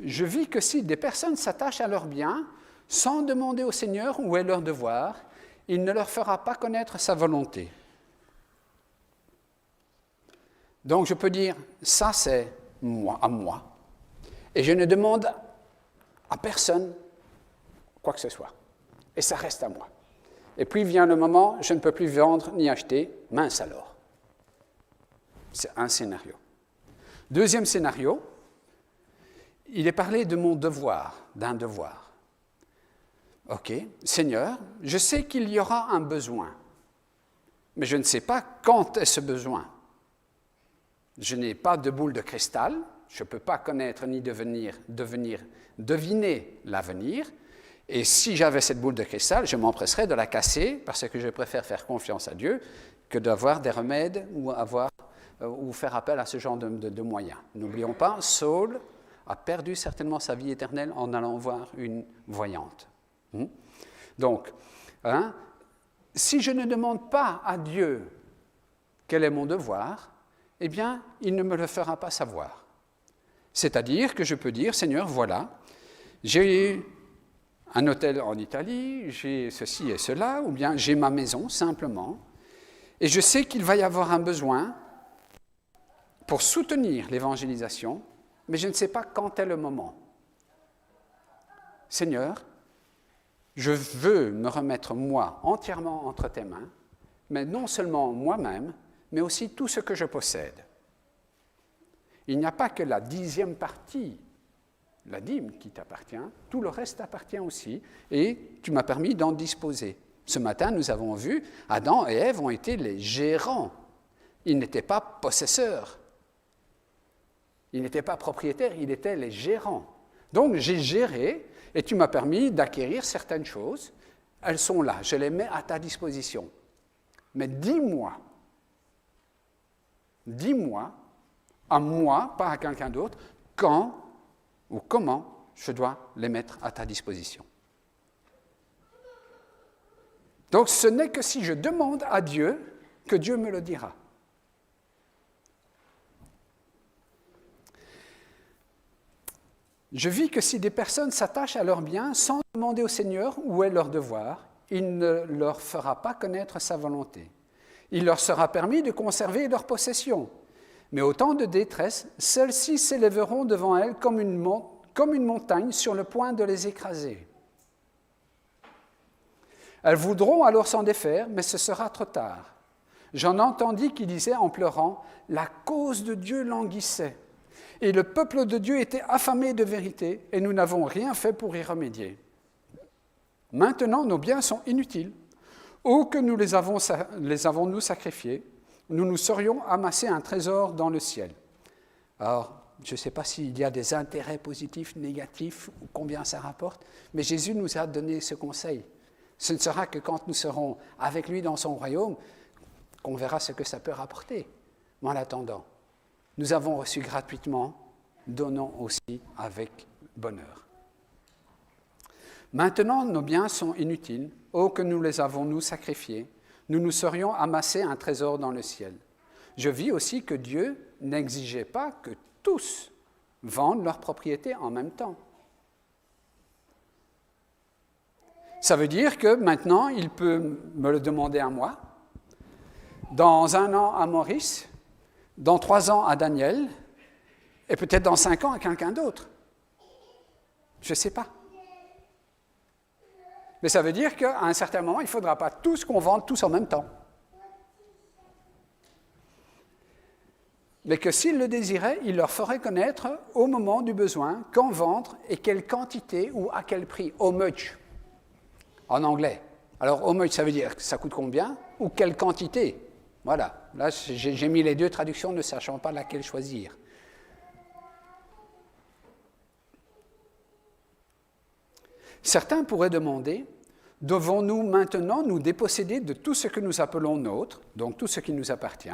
Je vis que si des personnes s'attachent à leurs biens sans demander au Seigneur où est leur devoir, il ne leur fera pas connaître sa volonté. Donc je peux dire, ça c'est moi, à moi, et je ne demande à personne quoi que ce soit, et ça reste à moi. Et puis vient le moment, je ne peux plus vendre ni acheter, mince alors. C'est un scénario. Deuxième scénario, il est parlé de mon devoir, d'un devoir. Ok, Seigneur, je sais qu'il y aura un besoin, mais je ne sais pas quand est ce besoin. Je n'ai pas de boule de cristal, je ne peux pas connaître ni deviner l'avenir, et si j'avais cette boule de cristal, je m'empresserais de la casser parce que je préfère faire confiance à Dieu que d'avoir des remèdes ou faire appel à ce genre de moyens. N'oublions pas, Saul a perdu certainement sa vie éternelle en allant voir une voyante. Donc, si je ne demande pas à Dieu quel est mon devoir, eh bien, il ne me le fera pas savoir. C'est-à-dire que je peux dire, Seigneur, voilà, j'ai un hôtel en Italie, j'ai ceci et cela, ou bien j'ai ma maison, simplement, et je sais qu'il va y avoir un besoin pour soutenir l'évangélisation, mais je ne sais pas quand est le moment. Seigneur, je veux me remettre, moi, entièrement entre tes mains, mais non seulement moi-même, mais aussi tout ce que je possède. Il n'y a pas que la 10e partie, la dîme qui t'appartient, tout le reste t'appartient aussi, et tu m'as permis d'en disposer. Ce matin, nous avons vu, Adam et Ève ont été les gérants. Ils n'étaient pas possesseurs. Ils n'étaient pas propriétaires, ils étaient les gérants. Donc j'ai géré, et tu m'as permis d'acquérir certaines choses. Elles sont là, je les mets à ta disposition. Mais dis-moi, à moi, pas à quelqu'un d'autre, quand ou comment je dois les mettre à ta disposition. Donc ce n'est que si je demande à Dieu que Dieu me le dira. Je vis que si des personnes s'attachent à leurs biens sans demander au Seigneur où est leur devoir, il ne leur fera pas connaître sa volonté. Il leur sera permis de conserver leurs possessions. Mais au temps de détresse, celles-ci s'élèveront devant elles comme une montagne sur le point de les écraser. Elles voudront alors s'en défaire, mais ce sera trop tard. J'en entendis qui disaient en pleurant, « La cause de Dieu languissait, et le peuple de Dieu était affamé de vérité, et nous n'avons rien fait pour y remédier. Maintenant, nos biens sont inutiles. Oh, que nous les avons-nous sacrifiés, nous nous serions amassé un trésor dans le ciel. » Alors, je ne sais pas s'il y a des intérêts positifs, négatifs, ou combien ça rapporte, mais Jésus nous a donné ce conseil. Ce ne sera que quand nous serons avec lui dans son royaume qu'on verra ce que ça peut rapporter. Mais en attendant, nous avons reçu gratuitement, donnons aussi avec bonheur. Maintenant, nos biens sont inutiles. Oh, que nous les avons-nous sacrifiés. Nous nous serions amassé un trésor dans le ciel. Je vis aussi que Dieu n'exigeait pas que tous vendent leurs propriétés en même temps. Ça veut dire que maintenant, il peut me le demander à moi, dans 1 an à Maurice, dans 3 ans à Daniel, et peut-être dans 5 ans à quelqu'un d'autre. Je ne sais pas. Mais ça veut dire qu'à un certain moment, il ne faudra pas tous qu'on vende tous en même temps. Mais que s'ils le désiraient, il leur ferait connaître au moment du besoin quand vendre et quelle quantité ou à quel prix. How much en anglais. Alors how much, ça veut dire ça coûte combien ou quelle quantité. Voilà, là j'ai mis les 2 traductions ne sachant pas laquelle choisir. Certains pourraient demander, devons-nous maintenant nous déposséder de tout ce que nous appelons nôtre, donc tout ce qui nous appartient?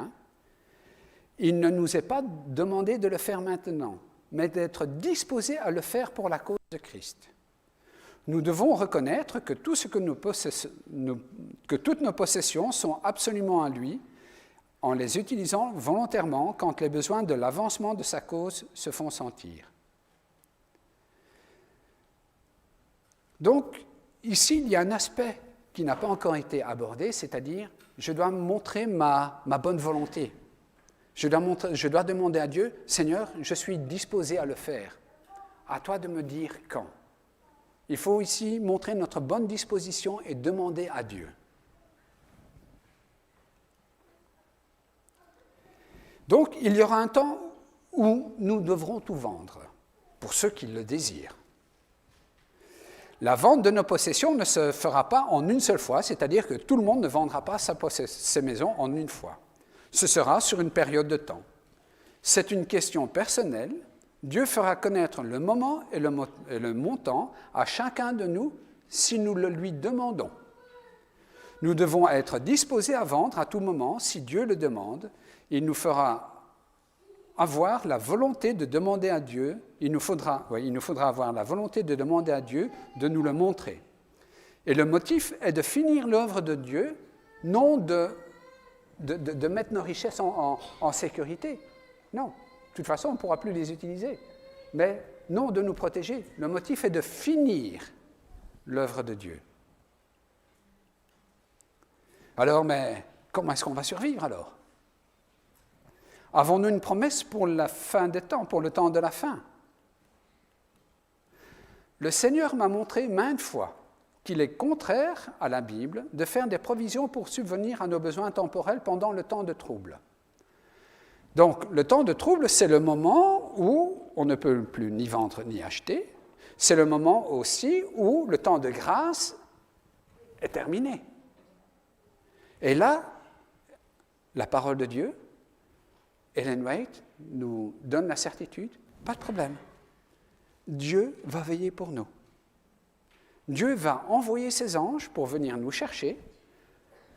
Il ne nous est pas demandé de le faire maintenant, mais d'être disposés à le faire pour la cause de Christ. Nous devons reconnaître que toutes nos possessions sont absolument à lui, en les utilisant volontairement quand les besoins de l'avancement de sa cause se font sentir. Donc, ici, il y a un aspect qui n'a pas encore été abordé, c'est-à-dire, je dois montrer ma bonne volonté. Je dois demander à Dieu, Seigneur, je suis disposé à le faire. À toi de me dire quand. Il faut ici montrer notre bonne disposition et demander à Dieu. Donc, il y aura un temps où nous devrons tout vendre, pour ceux qui le désirent. La vente de nos possessions ne se fera pas en une seule fois, c'est-à-dire que tout le monde ne vendra pas ses maisons en une fois. Ce sera sur une période de temps. C'est une question personnelle. Dieu fera connaître le moment et le montant à chacun de nous si nous le lui demandons. Nous devons être disposés à vendre à tout moment si Dieu le demande. Il nous fera avoir la volonté de demander à Dieu, il nous faudra avoir la volonté de demander à Dieu de nous le montrer. Et le motif est de finir l'œuvre de Dieu, non de mettre nos richesses en sécurité. Non, de toute façon, on ne pourra plus les utiliser. Mais non de nous protéger. Le motif est de finir l'œuvre de Dieu. Alors, mais comment est-ce qu'on va survivre alors ? Avons-nous une promesse pour la fin des temps, pour le temps de la fin ? Le Seigneur m'a montré maintes fois qu'il est contraire à la Bible de faire des provisions pour subvenir à nos besoins temporels pendant le temps de trouble. Donc, le temps de trouble, c'est le moment où on ne peut plus ni vendre ni acheter. C'est le moment aussi où le temps de grâce est terminé. Et là, la parole de Dieu, Ellen White nous donne la certitude, pas de problème. Dieu va veiller pour nous. Dieu va envoyer ses anges pour venir nous chercher,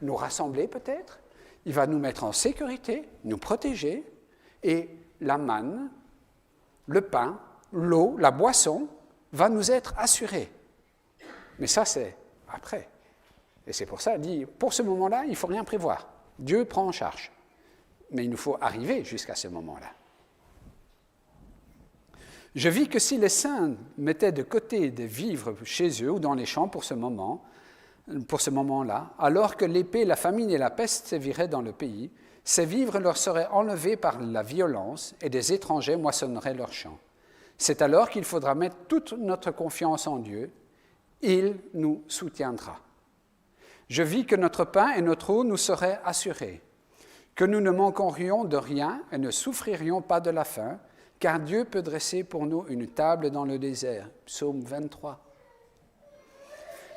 nous rassembler peut-être. Il va nous mettre en sécurité, nous protéger, et la manne, le pain, l'eau, la boisson va nous être assurée. Mais ça, c'est après. Et c'est pour ça qu'il dit, pour ce moment-là, il ne faut rien prévoir. Dieu prend en charge. Mais il nous faut arriver jusqu'à ce moment-là. Je vis que si les saints mettaient de côté des vivres chez eux ou dans les champs pour ce moment-là, alors que l'épée, la famine et la peste séviraient dans le pays, ces vivres leur seraient enlevés par la violence et des étrangers moissonneraient leurs champs. C'est alors qu'il faudra mettre toute notre confiance en Dieu. Il nous soutiendra. Je vis que notre pain et notre eau nous seraient assurés, que nous ne manquerions de rien et ne souffririons pas de la faim, car Dieu peut dresser pour nous une table dans le désert. Psaume 23.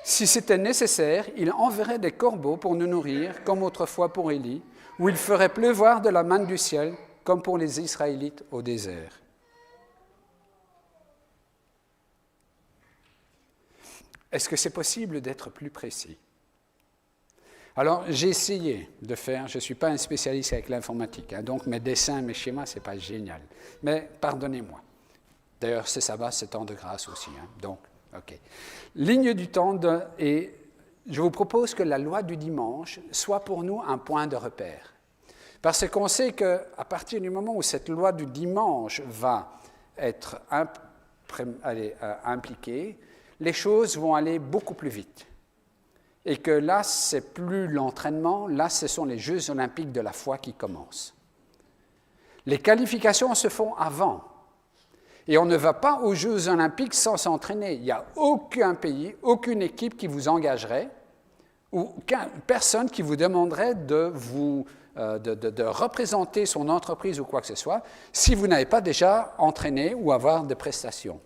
Si c'était nécessaire, il enverrait des corbeaux pour nous nourrir, comme autrefois pour Élie, ou il ferait pleuvoir de la manne du ciel, comme pour les Israélites au désert. Est-ce que c'est possible d'être plus précis ? Alors, j'ai essayé de faire, je ne suis pas un spécialiste avec l'informatique, donc mes dessins, mes schémas, ce n'est pas génial. Mais pardonnez-moi. D'ailleurs, c'est sabbat, c'est temps de grâce aussi. Donc, OK. Ligne du temps, et je vous propose que la loi du dimanche soit pour nous un point de repère. Parce qu'on sait qu'à partir du moment où cette loi du dimanche va être impliquée, les choses vont aller beaucoup plus vite. Et que là, c'est plus l'entraînement, là, ce sont les Jeux olympiques de la foi qui commencent. Les qualifications se font avant. Et on ne va pas aux Jeux olympiques sans s'entraîner. Il n'y a aucun pays, aucune équipe qui vous engagerait, ou personne qui vous demanderait de représenter son entreprise ou quoi que ce soit, si vous n'avez pas déjà entraîné ou avoir des prestations.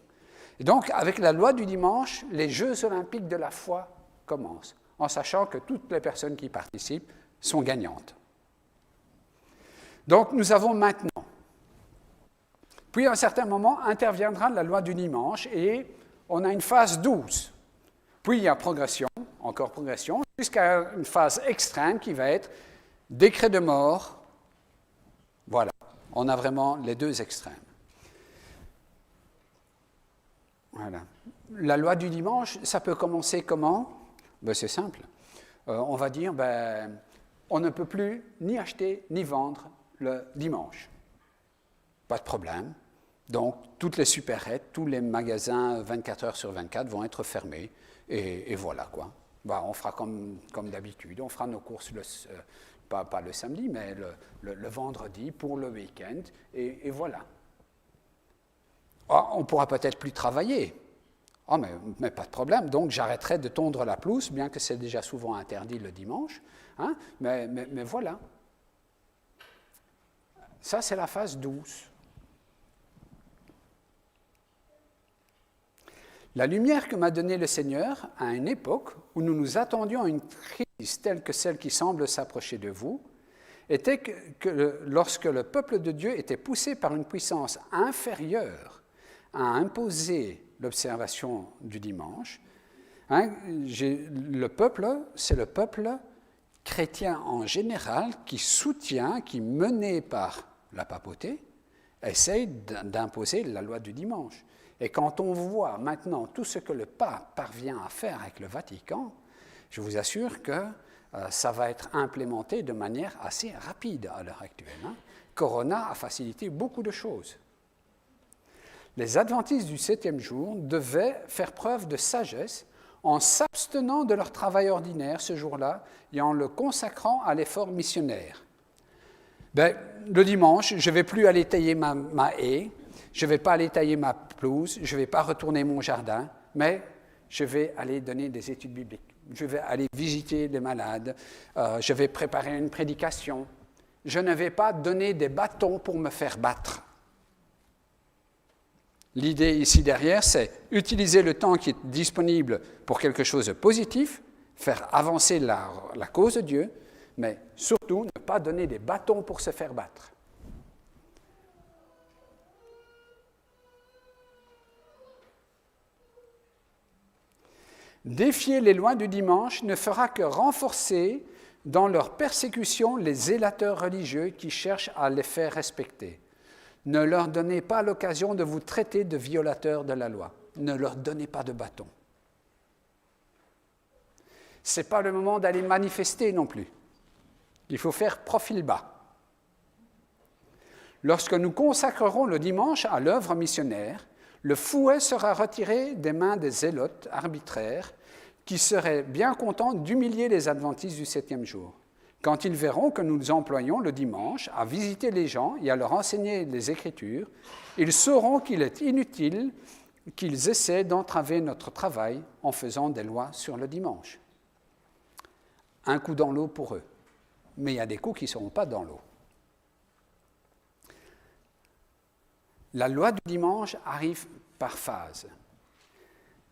Et donc, avec la loi du dimanche, les Jeux olympiques de la foi commencent, en sachant que toutes les personnes qui participent sont gagnantes. Donc, nous avons maintenant. Puis, à un certain moment, interviendra la loi du dimanche et on a une phase douce. Puis, il y a progression, encore progression, jusqu'à une phase extrême qui va être décret de mort. Voilà, on a vraiment les deux extrêmes. Voilà. La loi du dimanche, ça peut commencer comment ? C'est simple. On va dire, on ne peut plus ni acheter ni vendre le dimanche. Pas de problème. Donc, toutes les supérettes, tous les magasins 24 heures sur 24 vont être fermés. Et voilà, quoi. On fera comme d'habitude. On fera nos courses, pas le samedi, mais le vendredi pour le week-end. Et voilà. On ne pourra peut-être plus travailler. Mais pas de problème, donc j'arrêterai de tondre la pelouse, bien que c'est déjà souvent interdit le dimanche. Mais voilà. Ça, c'est la phase douce. La lumière que m'a donnée le Seigneur à une époque où nous nous attendions à une crise telle que celle qui semble s'approcher de vous, était que lorsque le peuple de Dieu était poussé par une puissance inférieure à imposer l'observation du dimanche, le peuple, c'est le peuple chrétien en général qui soutient, qui mené par la papauté, essaye d'imposer la loi du dimanche. Et quand on voit maintenant tout ce que le pape parvient à faire avec le Vatican, je vous assure que ça va être implémenté de manière assez rapide à l'heure actuelle. Corona a facilité beaucoup de choses. Les adventistes du 7e jour devaient faire preuve de sagesse en s'abstenant de leur travail ordinaire ce jour-là et en le consacrant à l'effort missionnaire. Le dimanche, je ne vais plus aller tailler ma haie, je ne vais pas aller tailler ma pelouse, je ne vais pas retourner mon jardin, mais je vais aller donner des études bibliques. Je vais aller visiter les malades, je vais préparer une prédication. Je ne vais pas donner des bâtons pour me faire battre. L'idée ici derrière, c'est utiliser le temps qui est disponible pour quelque chose de positif, faire avancer la cause de Dieu, mais surtout ne pas donner des bâtons pour se faire battre. Défier les lois du dimanche ne fera que renforcer dans leur persécution les zélateurs religieux qui cherchent à les faire respecter. Ne leur donnez pas l'occasion de vous traiter de violateurs de la loi. Ne leur donnez pas de bâton. Ce n'est pas le moment d'aller manifester non plus. Il faut faire profil bas. Lorsque nous consacrerons le dimanche à l'œuvre missionnaire, le fouet sera retiré des mains des zélotes arbitraires qui seraient bien contents d'humilier les adventistes du 7e jour. Quand ils verront que nous employons le dimanche à visiter les gens et à leur enseigner les Écritures, ils sauront qu'il est inutile qu'ils essaient d'entraver notre travail en faisant des lois sur le dimanche. Un coup dans l'eau pour eux, mais il y a des coups qui ne seront pas dans l'eau. La loi du dimanche arrive par phase.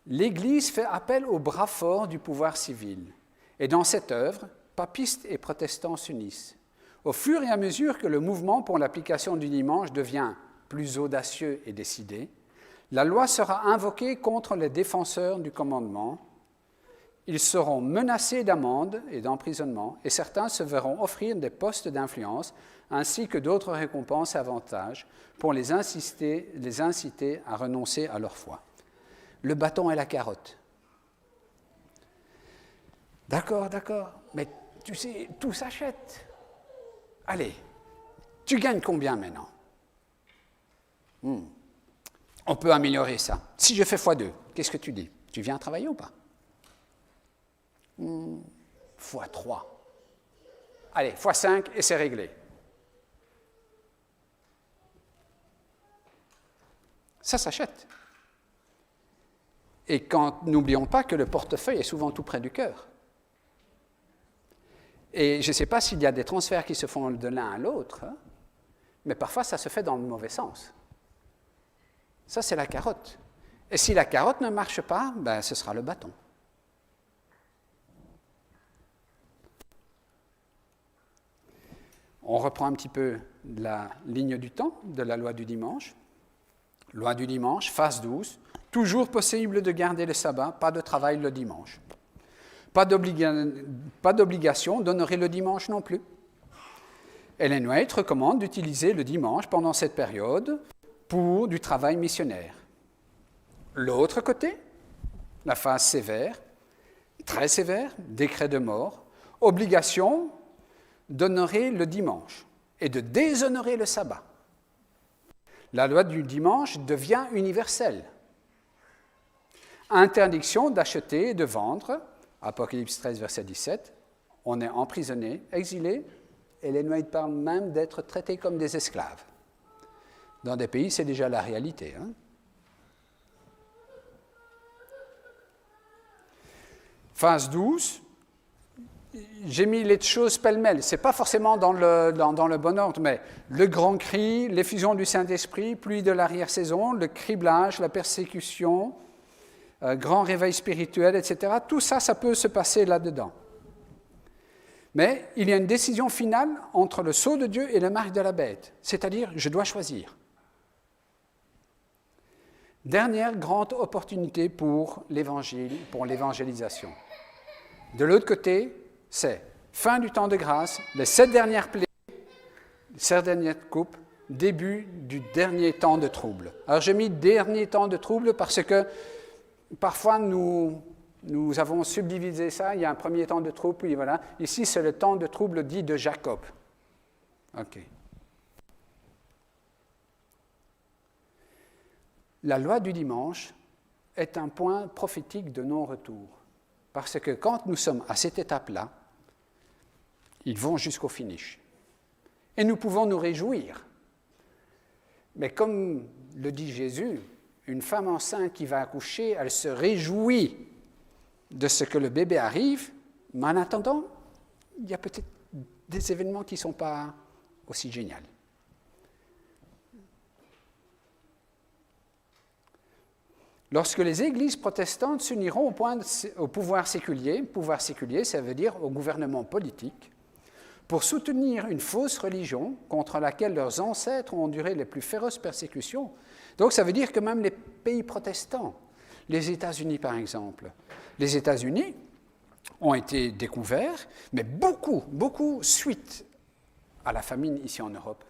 L'Église fait appel aux bras forts du pouvoir civil. Et dans cette œuvre, papistes et protestants s'unissent. Au fur et à mesure que le mouvement pour l'application du dimanche devient plus audacieux et décidé, la loi sera invoquée contre les défenseurs du commandement. Ils seront menacés d'amende et d'emprisonnement, et certains se verront offrir des postes d'influence ainsi que d'autres récompenses et avantages pour les inciter à renoncer à leur foi. Le bâton et la carotte. D'accord, mais tu sais, tout s'achète. Allez, tu gagnes combien maintenant ? On peut améliorer ça. Si je fais x2, qu'est-ce que tu dis ? Tu viens travailler ou pas ? x3. Allez, x5 et c'est réglé. Ça s'achète. Et n'oublions pas que le portefeuille est souvent tout près du cœur. Et je ne sais pas s'il y a des transferts qui se font de l'un à l'autre, mais parfois ça se fait dans le mauvais sens. Ça, c'est la carotte. Et si la carotte ne marche pas, ce sera le bâton. On reprend un petit peu la ligne du temps de la loi du dimanche. Loi du dimanche, phase 12. Toujours possible de garder le sabbat, pas de travail le dimanche. Pas d'obligation d'honorer le dimanche non plus. Ellen White recommande d'utiliser le dimanche pendant cette période pour du travail missionnaire. L'autre côté, la phase sévère, très sévère, décret de mort, obligation d'honorer le dimanche et de déshonorer le sabbat. La loi du dimanche devient universelle. Interdiction d'acheter et de vendre, Apocalypse 13, verset 17, on est emprisonné, exilé, et les White parlent même d'être traités comme des esclaves. Dans des pays, c'est déjà la réalité. Phase 12, j'ai mis les choses pêle-mêle. Ce n'est pas forcément dans le bon ordre, mais le grand cri, l'effusion du Saint-Esprit, pluie de l'arrière-saison, le criblage, la persécution, grand réveil spirituel, etc. Tout ça, ça peut se passer là-dedans. Mais il y a une décision finale entre le sceau de Dieu et la marque de la bête, c'est-à-dire je dois choisir. Dernière grande opportunité pour l'évangile, pour l'évangélisation. De l'autre côté, c'est fin du temps de grâce, les 7 dernières plaies, les 7 dernières coupes, début du dernier temps de trouble. Alors j'ai mis dernier temps de trouble parce que parfois nous avons subdivisé ça, il y a un premier temps de trouble, puis voilà. Ici, c'est le temps de trouble dit de Jacob. OK. La loi du dimanche est un point prophétique de non-retour. Parce que quand nous sommes à cette étape-là, ils vont jusqu'au finish. Et nous pouvons nous réjouir. Mais comme le dit Jésus, une femme enceinte qui va accoucher, elle se réjouit de ce que le bébé arrive, mais en attendant, il y a peut-être des événements qui ne sont pas aussi géniaux. Lorsque les églises protestantes s'uniront au pouvoir séculier, ça veut dire au gouvernement politique, pour soutenir une fausse religion contre laquelle leurs ancêtres ont enduré les plus féroces persécutions. Donc ça veut dire que même les pays protestants, les États-Unis par exemple, les États-Unis ont été découverts, mais beaucoup suite à la famine ici en Europe,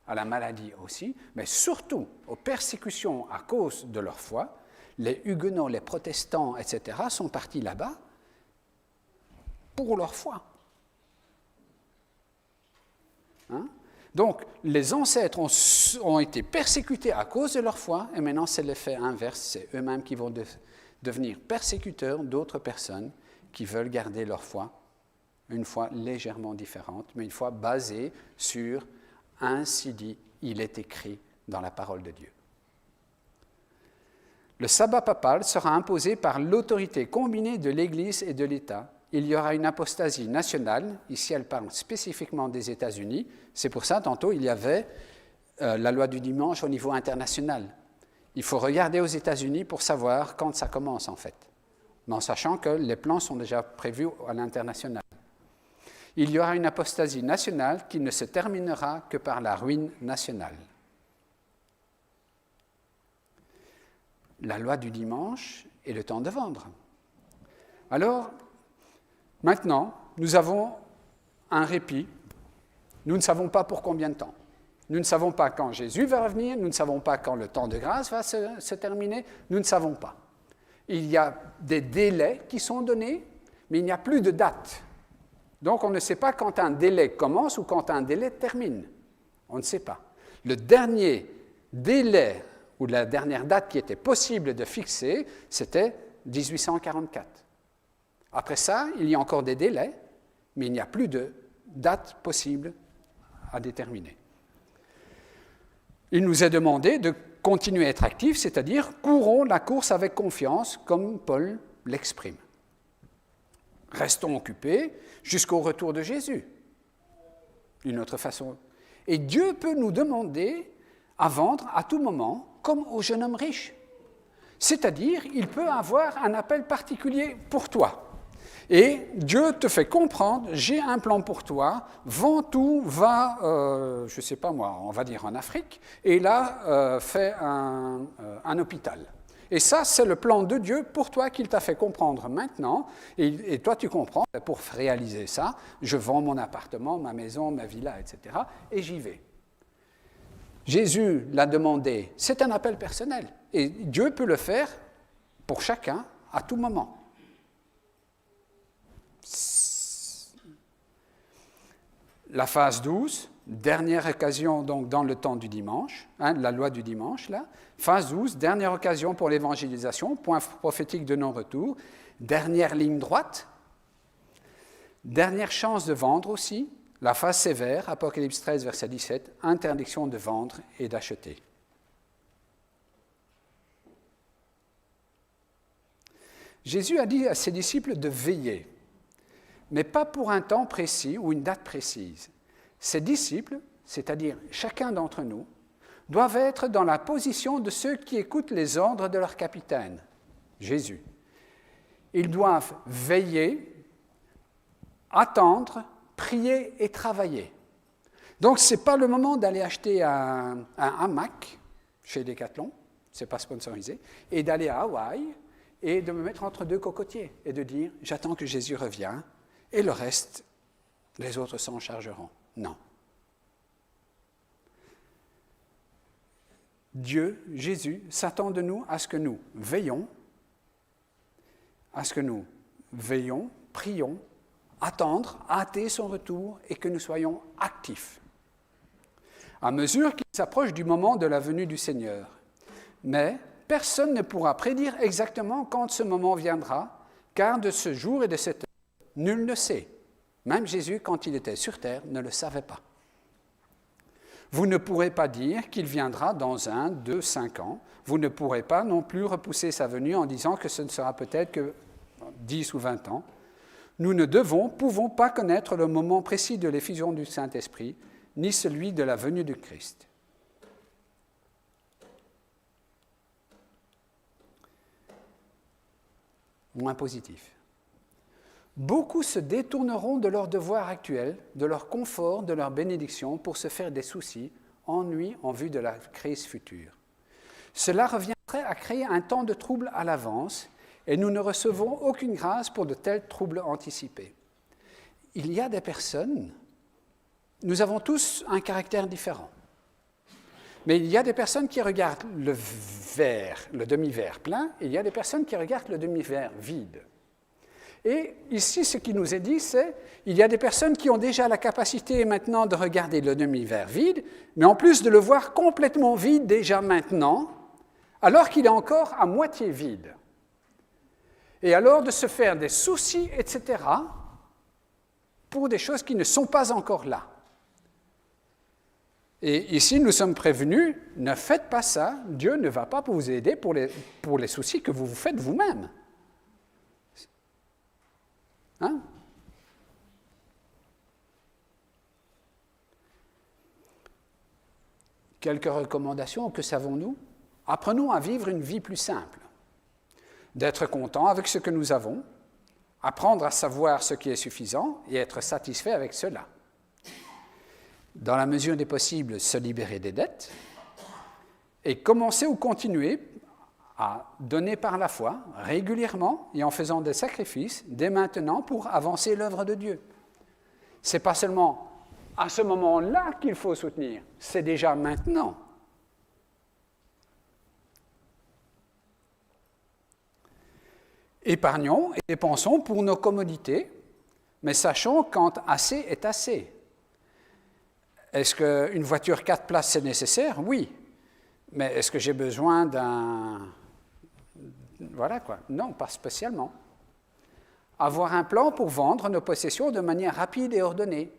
à la maladie aussi, mais surtout aux persécutions à cause de leur foi. Les huguenots, les protestants, etc., sont partis là-bas pour leur foi. Hein? Donc, les ancêtres ont été persécutés à cause de leur foi, et maintenant c'est l'effet inverse, c'est eux-mêmes qui vont devenir persécuteurs d'autres personnes qui veulent garder leur foi, une foi légèrement différente, mais une foi basée sur « ainsi dit, il est écrit dans la parole de Dieu ». Le sabbat papal sera imposé par l'autorité combinée de l'Église et de l'État. Il y aura une apostasie nationale, ici elle parle spécifiquement des États-Unis, c'est pour ça tantôt il y avait la loi du dimanche au niveau international. Il faut regarder aux États-Unis pour savoir quand ça commence en fait, mais en sachant que les plans sont déjà prévus à l'international. Il y aura une apostasie nationale qui ne se terminera que par la ruine nationale. La loi du dimanche et le temps de vendre. Alors, maintenant, nous avons un répit. Nous ne savons pas pour combien de temps. Nous ne savons pas quand Jésus va revenir, nous ne savons pas quand le temps de grâce va se terminer, nous ne savons pas. Il y a des délais qui sont donnés, mais il n'y a plus de date. Donc on ne sait pas quand un délai commence ou quand un délai termine. On ne sait pas. Le dernier délai ou la dernière date qui était possible de fixer, c'était 1844. Après ça, il y a encore des délais, mais il n'y a plus de date possible à déterminer. Il nous est demandé de continuer à être actifs, c'est-à-dire courons la course avec confiance, comme Paul l'exprime. Restons occupés jusqu'au retour de Jésus, d'une autre façon. Et Dieu peut nous demander à vendre à tout moment, comme au jeune homme riche. C'est-à-dire, il peut avoir un appel particulier pour toi. Et Dieu te fait comprendre, j'ai un plan pour toi, vends tout, va, je ne sais pas moi, on va dire en Afrique, et là, fais un hôpital. Et ça, c'est le plan de Dieu pour toi qu'il t'a fait comprendre maintenant, et toi tu comprends, pour réaliser ça, je vends mon appartement, ma maison, ma villa, etc., et j'y vais. Jésus l'a demandé, c'est un appel personnel, et Dieu peut le faire pour chacun, à tout moment. La phase 12, dernière occasion donc dans le temps du dimanche, la loi du dimanche, là. Phase 12, dernière occasion pour l'évangélisation, point prophétique de non-retour, dernière ligne droite, dernière chance de vendre aussi, la phase sévère, Apocalypse 13, verset 17, interdiction de vendre et d'acheter. Jésus a dit à ses disciples de veiller, mais pas pour un temps précis ou une date précise. Ses disciples, c'est-à-dire chacun d'entre nous, doivent être dans la position de ceux qui écoutent les ordres de leur capitaine. Jésus. Ils doivent veiller, attendre, prier et travailler. Donc, ce n'est pas le moment d'aller acheter un hamac chez Decathlon, ce n'est pas sponsorisé, et d'aller à Hawaï et de me mettre entre deux cocotiers et de dire « j'attends que Jésus revienne et le reste, les autres s'en chargeront ». Non. Dieu, Jésus, s'attend de nous à ce que nous veillons, prions, attendre, hâter son retour et que nous soyons actifs. À mesure qu'il s'approche du moment de la venue du Seigneur. Mais personne ne pourra prédire exactement quand ce moment viendra, car de ce jour et de cette heure, nul ne sait. Même Jésus, quand il était sur terre, ne le savait pas. Vous ne pourrez pas dire qu'il viendra dans 1, 2, 5 ans. Vous ne pourrez pas non plus repousser sa venue en disant que ce ne sera peut-être que 10 ou 20 ans. Nous ne pouvons pas connaître le moment précis de l'effusion du Saint-Esprit, ni celui de la venue du Christ. Moins positif. Beaucoup se détourneront de leur devoir actuel, de leur confort, de leur bénédiction pour se faire des soucis, ennuis en vue de la crise future. Cela reviendrait à créer un temps de trouble à l'avance et nous ne recevons aucune grâce pour de tels troubles anticipés. Il y a des personnes, nous avons tous un caractère différent, mais il y a des personnes qui regardent le demi-verre plein et il y a des personnes qui regardent le demi-verre vide. Et ici, ce qui nous est dit, c'est qu'il y a des personnes qui ont déjà la capacité maintenant de regarder le demi-verre vide, mais en plus de le voir complètement vide déjà maintenant, alors qu'il est encore à moitié vide. Et alors de se faire des soucis, etc., pour des choses qui ne sont pas encore là. Et ici, nous sommes prévenus, ne faites pas ça, Dieu ne va pas vous aider pour les soucis que vous vous faites vous-même. Hein? Quelques recommandations, que savons-nous? Apprenons à vivre une vie plus simple, d'être content avec ce que nous avons, apprendre à savoir ce qui est suffisant et être satisfait avec cela. Dans la mesure des possibles, se libérer des dettes et commencer ou continuer à donner par la foi, régulièrement et en faisant des sacrifices, dès maintenant, pour avancer l'œuvre de Dieu. Ce n'est pas seulement à ce moment-là qu'il faut soutenir, c'est déjà maintenant. Épargnons et dépensons pour nos commodités, mais sachons quand assez est assez. Est-ce qu'une voiture 4 places c'est nécessaire? Oui. Mais est-ce que j'ai besoin d'un... Voilà quoi. Non, pas spécialement. Avoir un plan pour vendre nos possessions de manière rapide et ordonnée.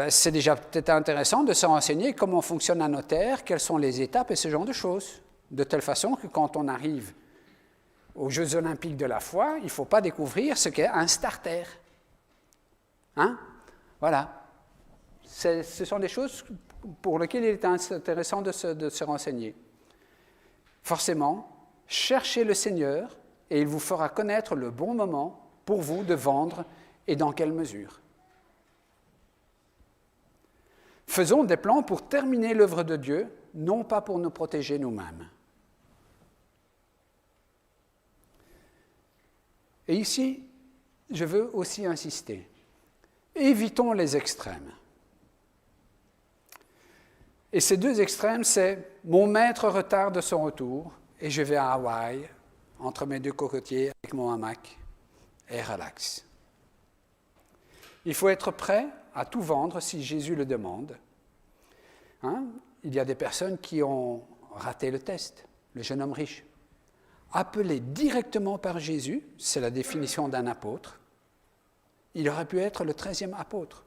C'est déjà peut-être intéressant de se renseigner comment fonctionne un notaire, quelles sont les étapes et ce genre de choses. De telle façon que quand on arrive aux Jeux Olympiques de la foi, il ne faut pas découvrir ce qu'est un starter. Hein? Voilà. Ce sont des choses pour lesquelles il est intéressant de se renseigner. Forcément, cherchez le Seigneur et il vous fera connaître le bon moment pour vous de vendre et dans quelle mesure. Faisons des plans pour terminer l'œuvre de Dieu, non pas pour nous protéger nous-mêmes. Et ici, je veux aussi insister. Évitons les extrêmes. Et ces deux extrêmes, c'est mon maître retarde son retour et je vais à Hawaï, entre mes deux cocotiers, avec mon hamac, et relax. Il faut être prêt à tout vendre si Jésus le demande. Hein? Il y a des personnes qui ont raté le test, le jeune homme riche. Appelé directement par Jésus, c'est la définition d'un apôtre, il aurait pu être le 13e apôtre.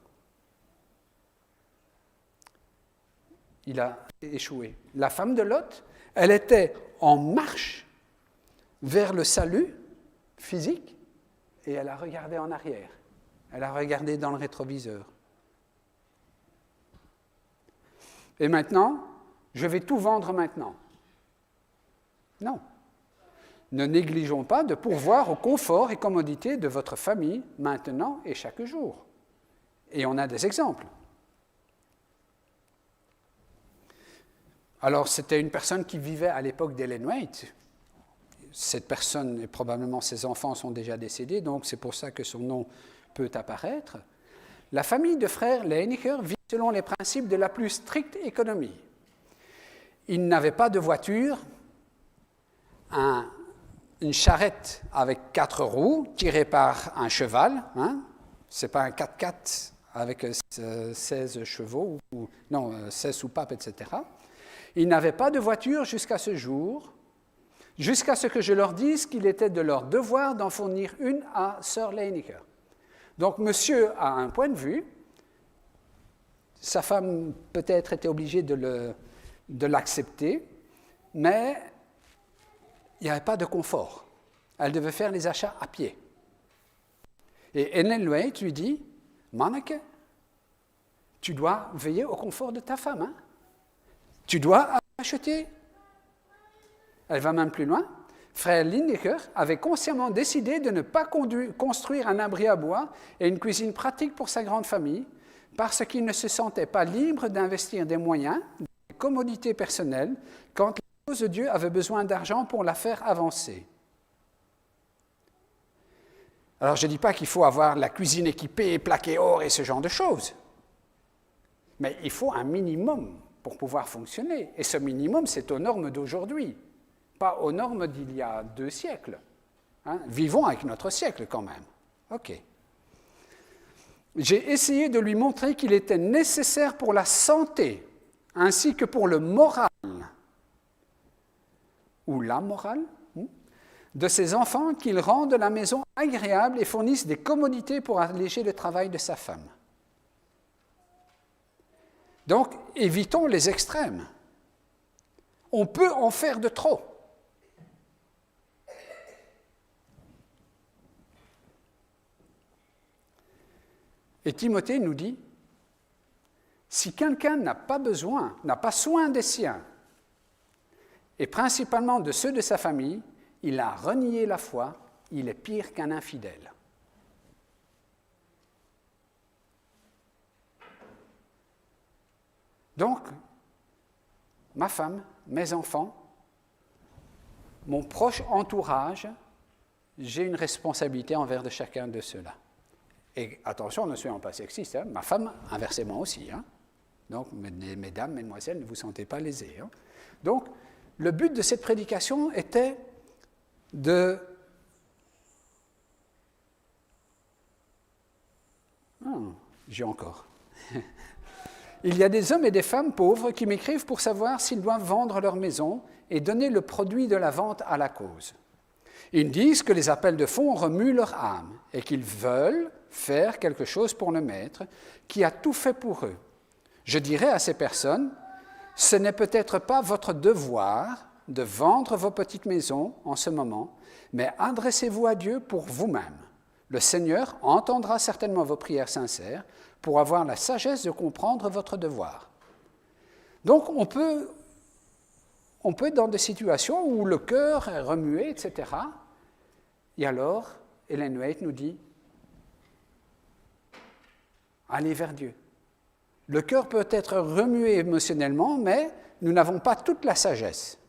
Il a échoué. La femme de Lot, elle était en marche vers le salut physique et elle a regardé en arrière. Elle a regardé dans le rétroviseur. Et maintenant, je vais tout vendre maintenant. Non. Ne négligeons pas de pourvoir au confort et commodité de votre famille maintenant et chaque jour. Et on a des exemples. Alors, c'était une personne qui vivait à l'époque d'Ellen White. Cette personne, et probablement ses enfants, sont déjà décédés, donc c'est pour ça que son nom peut apparaître. La famille de frères Leinneker vit selon les principes de la plus stricte économie. Ils n'avaient pas de voiture, une charrette avec 4 roues tirée par un cheval. Ce n'est pas un 4x4 avec 16 chevaux, 16 soupapes, etc. Ils n'avaient pas de voiture jusqu'à ce jour, jusqu'à ce que je leur dise qu'il était de leur devoir d'en fournir une à Sir Leinneker. Donc, monsieur a un point de vue. Sa femme peut-être était obligée de l'accepter, mais il n'y avait pas de confort. Elle devait faire les achats à pied. Et Ellen White lui dit, « Manneke, tu dois veiller au confort de ta femme. Hein? Tu dois acheter. » Elle va même plus loin. Frère Leinneker avait consciemment décidé de ne pas construire un abri à bois et une cuisine pratique pour sa grande famille parce qu'il ne se sentait pas libre d'investir des moyens, des commodités personnelles, quand la cause de Dieu avait besoin d'argent pour la faire avancer. Alors, je ne dis pas qu'il faut avoir la cuisine équipée, plaquée or et ce genre de choses. Mais il faut un minimum pour pouvoir fonctionner. Et ce minimum, c'est aux normes d'aujourd'hui, pas aux normes d'il y a 2 siècles. Vivons avec notre siècle quand même. OK. J'ai essayé de lui montrer qu'il était nécessaire pour la santé, ainsi que pour le moral, ou la morale, de ses enfants, qu'ils rendent la maison agréable et fournissent des commodités pour alléger le travail de sa femme. Donc, évitons les extrêmes. On peut en faire de trop. Et Timothée nous dit, si quelqu'un n'a pas soin des siens, et principalement de ceux de sa famille, il a renié la foi, il est pire qu'un infidèle. Donc, ma femme, mes enfants, mon proche entourage, j'ai une responsabilité envers de chacun de ceux-là. Et attention, ne soyons pas sexistes, ma femme, inversement aussi. Donc, mesdames, mesdemoiselles, ne vous sentez pas lésées. Donc, le but de cette prédication était de... j'ai encore. Il y a des hommes et des femmes pauvres qui m'écrivent pour savoir s'ils doivent vendre leur maison et donner le produit de la vente à la cause. Ils disent que les appels de fonds remuent leur âme et qu'ils veulent faire quelque chose pour le maître qui a tout fait pour eux. Je dirais à ces personnes, ce n'est peut-être pas votre devoir de vendre vos petites maisons en ce moment, mais adressez-vous à Dieu pour vous-même. Le Seigneur entendra certainement vos prières sincères pour avoir la sagesse de comprendre votre devoir. Donc, on peut être dans des situations où le cœur est remué, etc. Et alors, Ellen White nous dit, allez vers Dieu. Le cœur peut être remué émotionnellement, mais nous n'avons pas toute la sagesse.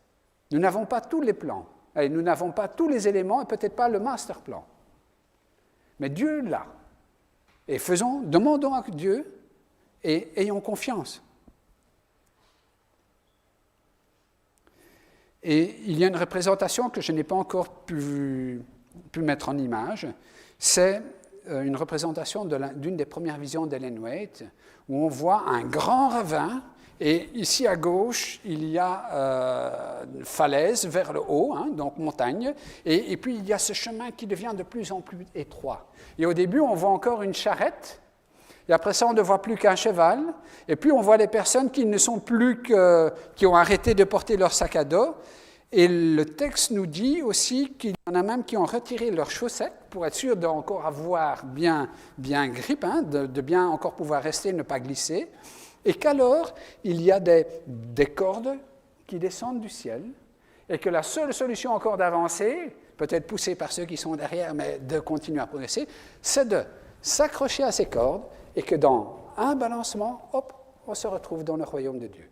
Nous n'avons pas tous les plans. Et nous n'avons pas tous les éléments et peut-être pas le master plan. Mais Dieu l'a. Et demandons à Dieu et ayons confiance. Et il y a une représentation que je n'ai pas encore pu mettre en image. C'est une représentation d'une des premières visions d'Ellen White, où on voit un grand ravin, et ici à gauche, il y a une falaise vers le haut, donc montagne, et puis il y a ce chemin qui devient de plus en plus étroit. Et au début, on voit encore une charrette, et après ça, on ne voit plus qu'un cheval, et puis on voit les personnes qui ne sont plus qui ont arrêté de porter leur sac à dos, et le texte nous dit aussi qu'il y en a même qui ont retiré leurs chaussettes pour être sûr d'encore avoir bien grippe, de bien encore pouvoir rester, ne pas glisser, et qu'alors il y a des cordes qui descendent du ciel et que la seule solution encore d'avancer, peut-être poussée par ceux qui sont derrière, mais de continuer à progresser, c'est de s'accrocher à ces cordes et que dans un balancement, hop, on se retrouve dans le royaume de Dieu.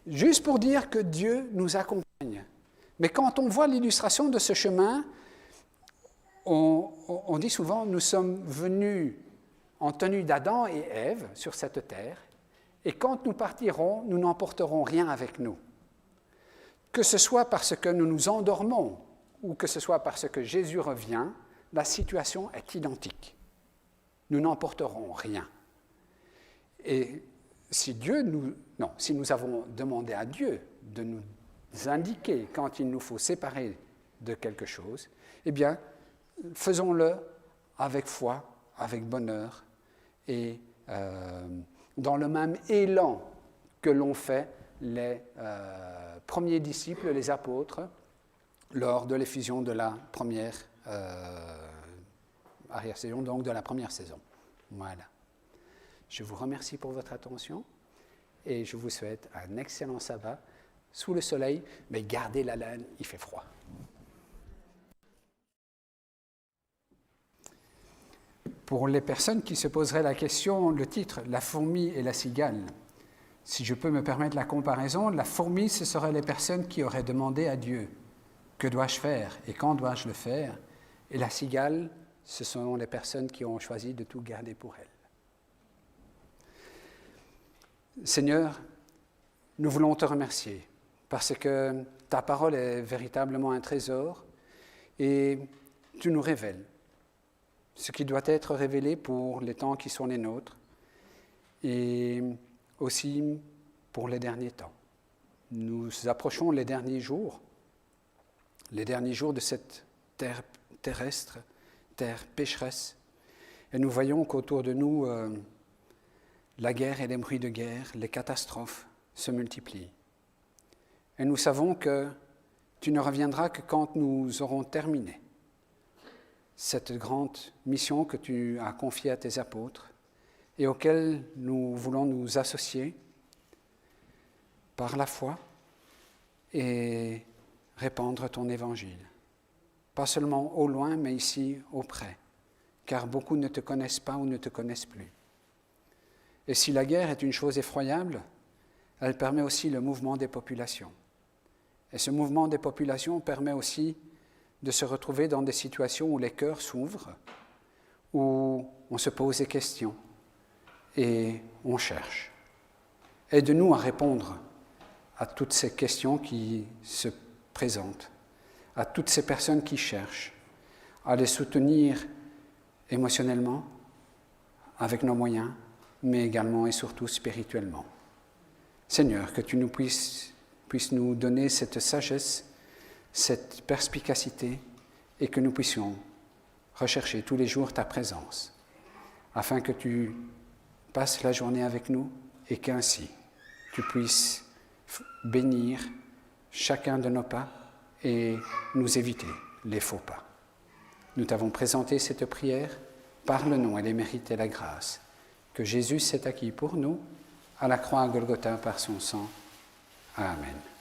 Juste pour dire que Dieu nous accompagne. Mais quand on voit l'illustration de ce chemin, on dit souvent, nous sommes venus en tenue d'Adam et Ève sur cette terre, et quand nous partirons, nous n'emporterons rien avec nous. Que ce soit parce que nous nous endormons, ou que ce soit parce que Jésus revient, la situation est identique. Nous n'emporterons rien. Et si nous avons demandé à Dieu de nous indiquer quand il nous faut séparer de quelque chose, eh bien, faisons-le avec foi, avec bonheur, et dans le même élan que l'ont fait les premiers disciples, les apôtres, lors de l'effusion de la première arrière-saison, donc de la première saison. Voilà. Je vous remercie pour votre attention et je vous souhaite un excellent sabbat sous le soleil, mais gardez la laine, il fait froid. Pour les personnes qui se poseraient la question, le titre « La fourmi et la cigale », si je peux me permettre la comparaison, la fourmi, ce seraient les personnes qui auraient demandé à Dieu « Que dois-je faire et quand dois-je le faire ?» Et la cigale, ce sont les personnes qui ont choisi de tout garder pour elles. Seigneur, nous voulons te remercier parce que ta parole est véritablement un trésor et tu nous révèles ce qui doit être révélé pour les temps qui sont les nôtres et aussi pour les derniers temps. Nous approchons les derniers jours de cette terre terrestre, terre pécheresse, et nous voyons qu'autour de nous, la guerre et les bruits de guerre, les catastrophes se multiplient. Et nous savons que tu ne reviendras que quand nous aurons terminé cette grande mission que tu as confiée à tes apôtres et auquel nous voulons nous associer par la foi et répandre ton évangile. Pas seulement au loin, mais ici auprès, car beaucoup ne te connaissent pas ou ne te connaissent plus. Et si la guerre est une chose effroyable, elle permet aussi le mouvement des populations. Et ce mouvement des populations permet aussi de se retrouver dans des situations où les cœurs s'ouvrent, où on se pose des questions et on cherche. Aide-nous à répondre à toutes ces questions qui se présentent, à toutes ces personnes qui cherchent, à les soutenir émotionnellement, avec nos moyens, mais également et surtout spirituellement. Seigneur, que tu nous puisses nous donner cette sagesse, cette perspicacité, et que nous puissions rechercher tous les jours ta présence, afin que tu passes la journée avec nous et qu'ainsi tu puisses bénir chacun de nos pas et nous éviter les faux pas. Nous t'avons présenté cette prière par le nom et les mérites et la grâce que Jésus s'est acquis pour nous à la croix à Golgotha par son sang. Amen.